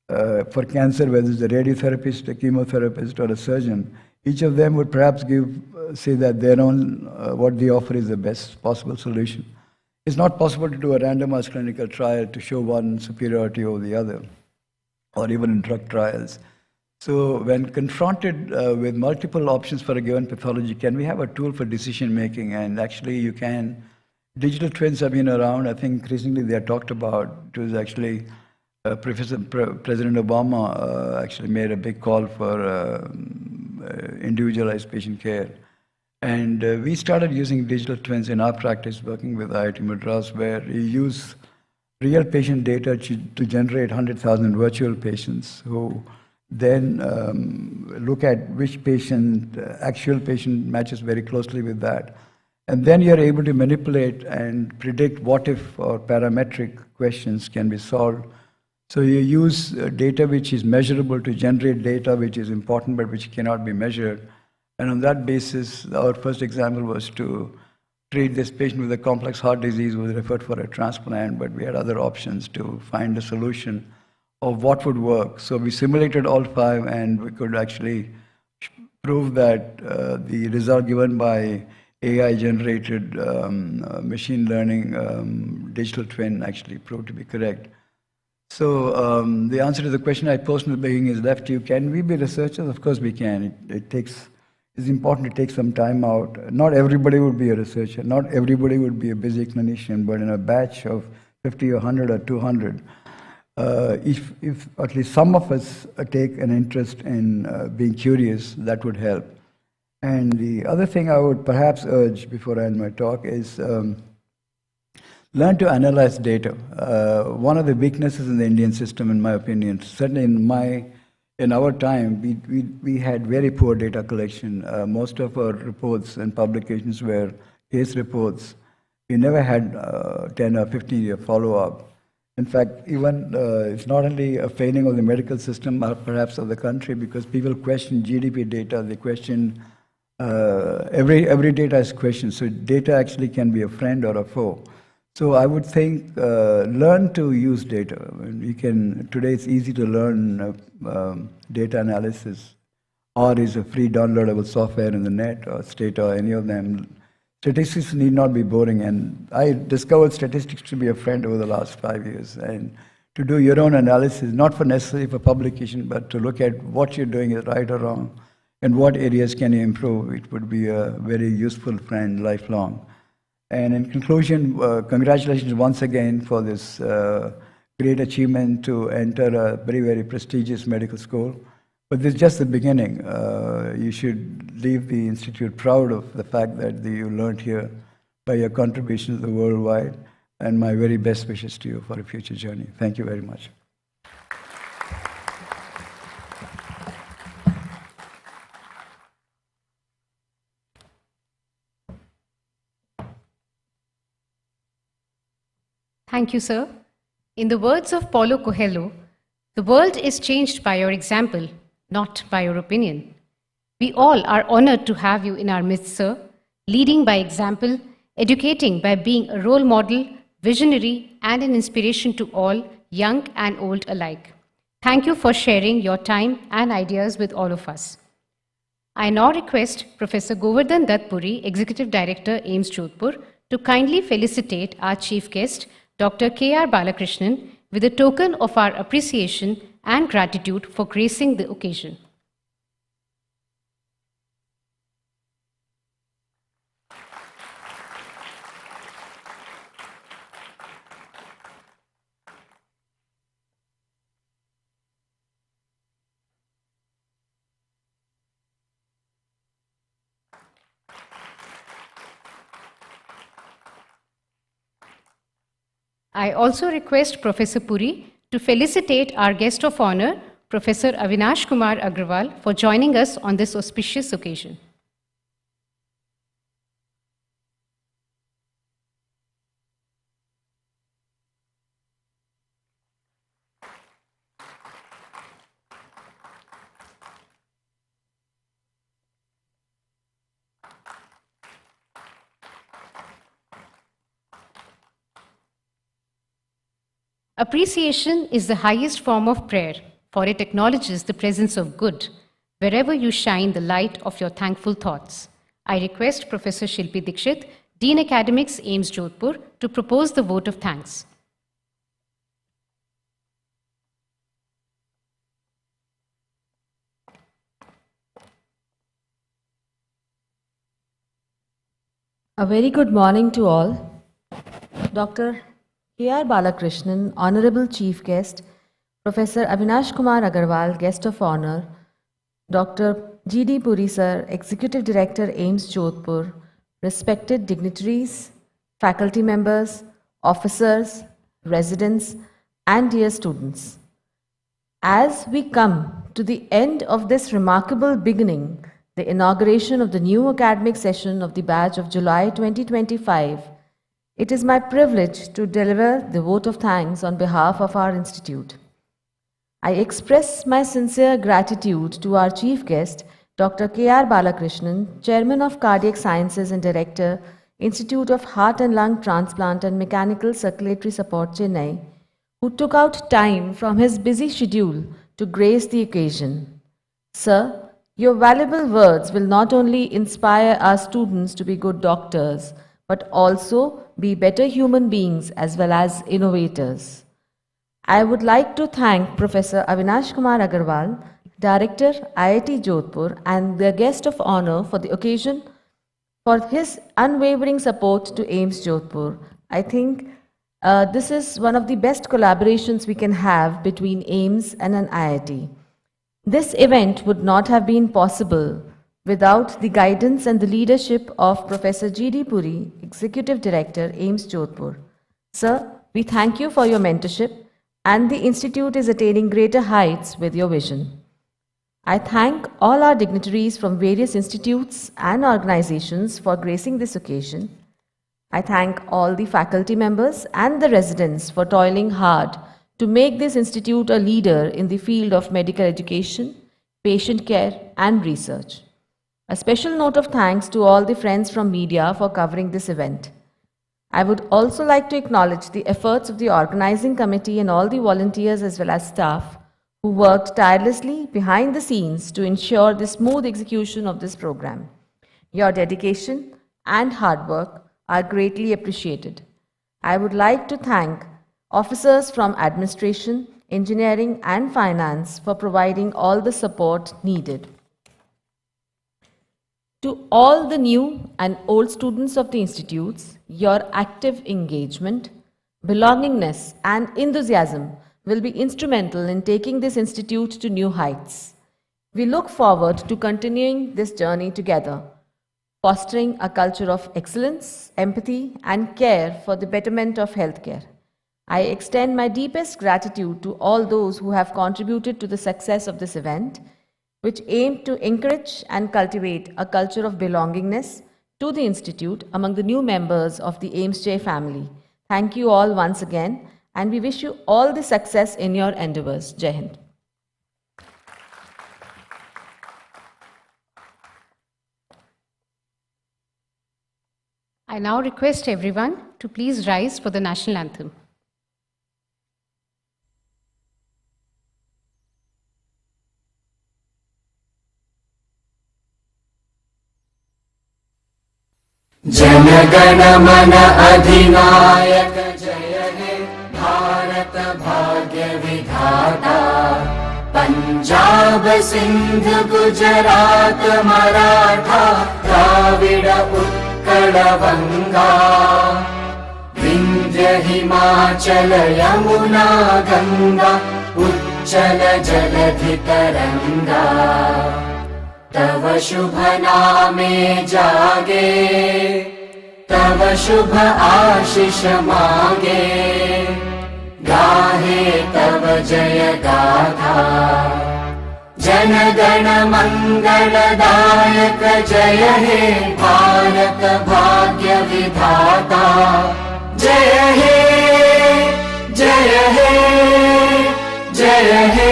for cancer, whether it's a radiotherapist, a chemotherapist, or a surgeon, each of them would perhaps say that their own, what they offer is the best possible solution. It's not possible to do a randomized clinical trial to show one superiority over the other, or even in drug trials. So when confronted with multiple options for a given pathology, can we have a tool for decision making? And actually you can, digital twins have been around. I think recently they are talked about. It was actually President Obama actually made a big call for individualized patient care. And we started using digital twins in our practice, working with IIT Madras, where we use real patient data to generate 100,000 virtual patients who then look at which patient, actual patient matches very closely with that. And then you're able to manipulate and predict what if or parametric questions can be solved. So you use data which is measurable to generate data which is important but which cannot be measured. And on that basis, our first example was to treat this patient with a complex heart disease who was referred for a transplant, but we had other options to find a solution of what would work. So we simulated all five, and we could actually prove that the result given by AI-generated machine learning digital twin actually proved to be correct. So the answer to the question I posed in the beginning is left to you. Can we be researchers? Of course we can. It's important to take some time out. Not everybody would be a researcher. Not everybody would be a busy clinician, but in a batch of 50 or 100 or 200, if at least some of us take an interest in being curious, that would help. And the other thing I would perhaps urge before I end my talk is learn to analyze data. One of the weaknesses in the Indian system, in my opinion, certainly in our time, we had very poor data collection. Most of our reports and publications were case reports. We never had 10 or 15-year follow-up. In fact, even it's not only a failing of the medical system or perhaps of the country, because people question GDP data, they question every data is questioned. So data actually can be a friend or a foe. So I would think learn to use data. Today it's easy to learn data analysis. R is a free downloadable software in the net, or Stata, or any of them. Statistics need not be boring, and I discovered statistics to be a friend over the last 5 years. And to do your own analysis, not for necessarily for publication, but to look at what you're doing is right or wrong, and what areas can you improve. It would be a very useful friend lifelong. And in conclusion, congratulations once again for this great achievement to enter a very, very prestigious medical school. But this is just the beginning. You should leave the institute proud of the fact that you learned here by your contributions to the worldwide, and my very best wishes to you for a future journey. Thank you very much. Thank you, sir. In the words of Paulo Coelho, the world is changed by your example, not by your opinion. We all are honored to have you in our midst, sir, leading by example, educating by being a role model, visionary, and an inspiration to all, young and old alike. Thank you for sharing your time and ideas with all of us. I now request Professor Govardhan Dutt Puri, Executive Director, AIIMS Jodhpur, to kindly felicitate our chief guest, Dr. K.R. Balakrishnan, with a token of our appreciation and gratitude for gracing the occasion. I also request Professor Puri to felicitate our guest of honor, Professor Avinash Kumar Agrawal, for joining us on this auspicious occasion. Appreciation is the highest form of prayer, for it acknowledges the presence of good wherever you shine the light of your thankful thoughts. I request Professor Shilpi Dikshit, Dean Academics, AIIMS Jodhpur, to propose the vote of thanks. A very good morning to all. Dr. K.R. Balakrishnan, Honorable Chief Guest, Professor Avinash Kumar Agarwal, Guest of Honor, Dr. G.D. Puri Sir, Executive Director, AIIMS Jodhpur, respected dignitaries, faculty members, officers, residents, and dear students. As we come to the end of this remarkable beginning, the inauguration of the new academic session of the batch of July 2025, it is my privilege to deliver the vote of thanks on behalf of our institute. I express my sincere gratitude to our chief guest, Dr. K.R. Balakrishnan, Chairman of Cardiac Sciences and Director, Institute of Heart and Lung Transplant and Mechanical Circulatory Support, Chennai, who took out time from his busy schedule to grace the occasion. Sir, your valuable words will not only inspire our students to be good doctors, but also be better human beings as well as innovators. I would like to thank Professor Avinash Kumar Agarwal, Director, IIT Jodhpur, and the guest of honor for the occasion for his unwavering support to AIIMS Jodhpur. I think this is one of the best collaborations we can have between AIIMS and an IIT. This event would not have been possible without the guidance and the leadership of Professor G.D. Puri, Executive Director, AIIMS Jodhpur. Sir, we thank you for your mentorship, and the institute is attaining greater heights with your vision. I thank all our dignitaries from various institutes and organizations for gracing this occasion. I thank all the faculty members and the residents for toiling hard to make this institute a leader in the field of medical education, patient care, and research. A special note of thanks to all the friends from media for covering this event. I would also like to acknowledge the efforts of the organizing committee and all the volunteers as well as staff who worked tirelessly behind the scenes to ensure the smooth execution of this program. Your dedication and hard work are greatly appreciated. I would like to thank officers from administration, engineering, and finance for providing all the support needed. To all the new and old students of the institutes, your active engagement, belongingness, and enthusiasm will be instrumental in taking this institute to new heights. We look forward to continuing this journey together, fostering a culture of excellence, empathy, and care for the betterment of healthcare. I extend my deepest gratitude to all those who have contributed to the success of this event, which aimed to encourage and cultivate a culture of belongingness to the Institute among the new members of the AIIMS-J family. Thank you all once again, and we wish you all the success in your endeavors. Jai Hind. I now request everyone to please rise for the national anthem. जनगण मन अधिनायक जय हे भारत भाग्य विधाता। पंजाब सिंध गुजरात मराठा द्राविड उत्कल बंगा। विंध्य हिमाचल यमुना गंगा उच्चल जलधि तरंगा। तव शुभ नामे जागे तव शुभ आशीष मागे। गाहे तव जय गाथा जन गण मंगलदायक जय हे भारत भाग्य विधाता। जय हे जय हे जय हे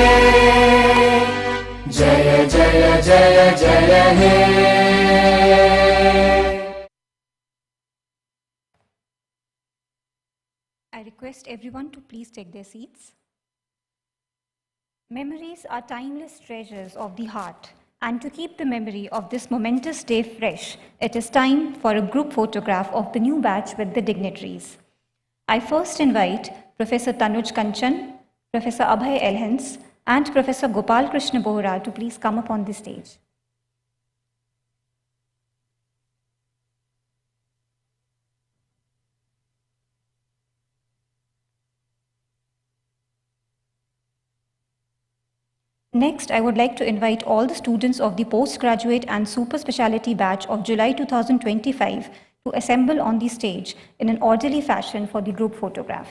जय जय जय जय हे। I request everyone to please take their seats. Memories are timeless treasures of the heart, and to keep the memory of this momentous day fresh, it is time for a group photograph of the new batch with the dignitaries. I first invite Professor Tanuj Kanchan, Professor Abhay Elhans, and Professor Gopal Krishna Bohra to please come up on the stage. Next, I would like to invite all the students of the postgraduate and super speciality batch of July 2025 to assemble on the stage in an orderly fashion for the group photograph.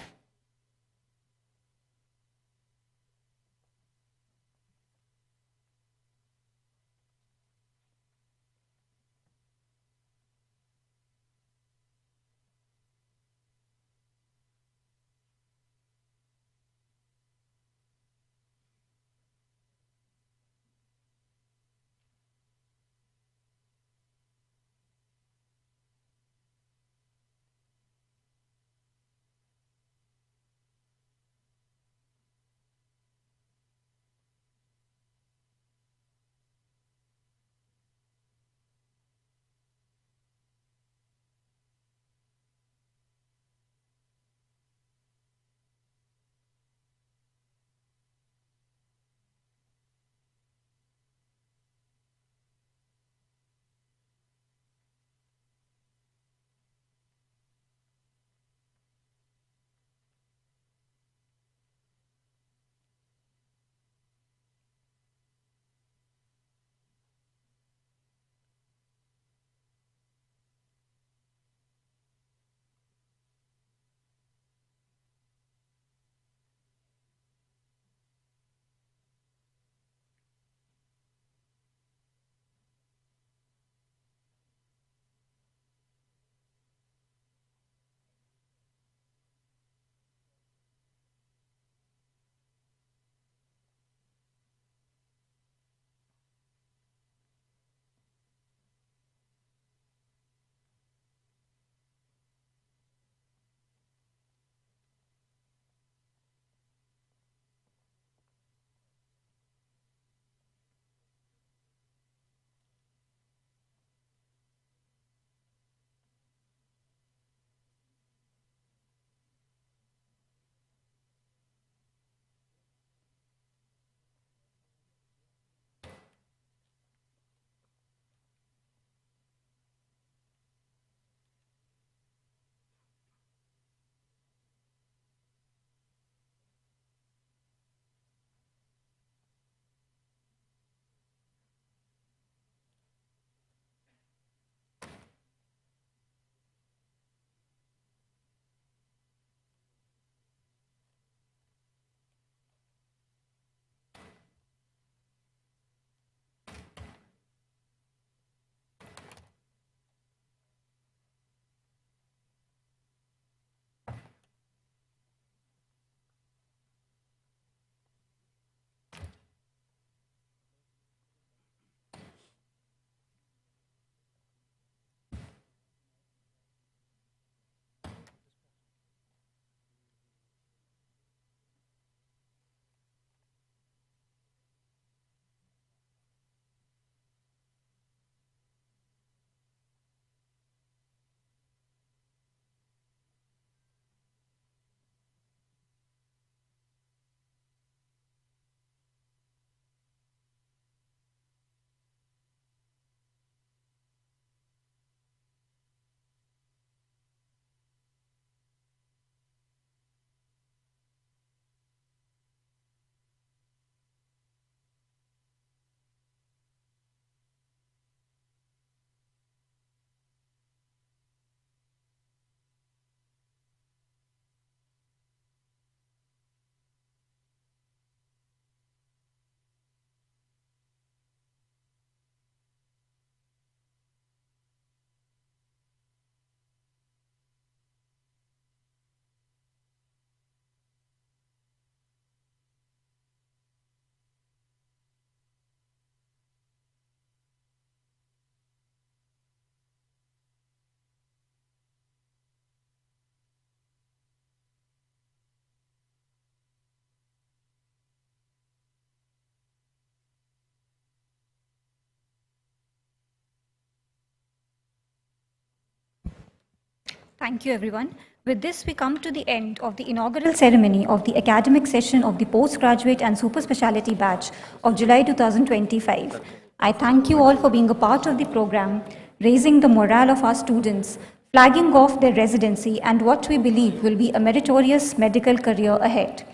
Thank you, everyone. With this, we come to the end of the inaugural ceremony of the academic session of the postgraduate and super specialty batch of July 2025. I thank you all for being a part of the program, raising the morale of our students, flagging off their residency and what we believe will be a meritorious medical career ahead.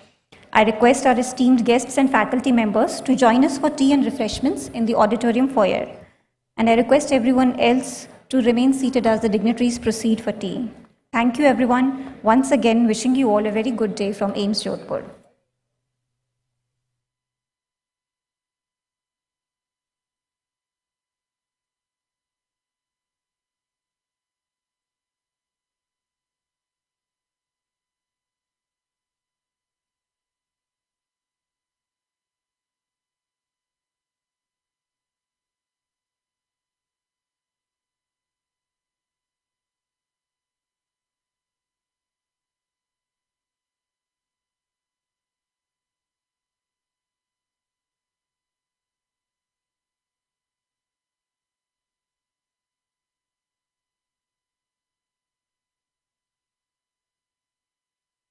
I request our esteemed guests and faculty members to join us for tea and refreshments in the auditorium foyer. And I request everyone else to remain seated as the dignitaries proceed for tea. Thank you, everyone. Once again, wishing you all a very good day from AIIMS Jodhpur.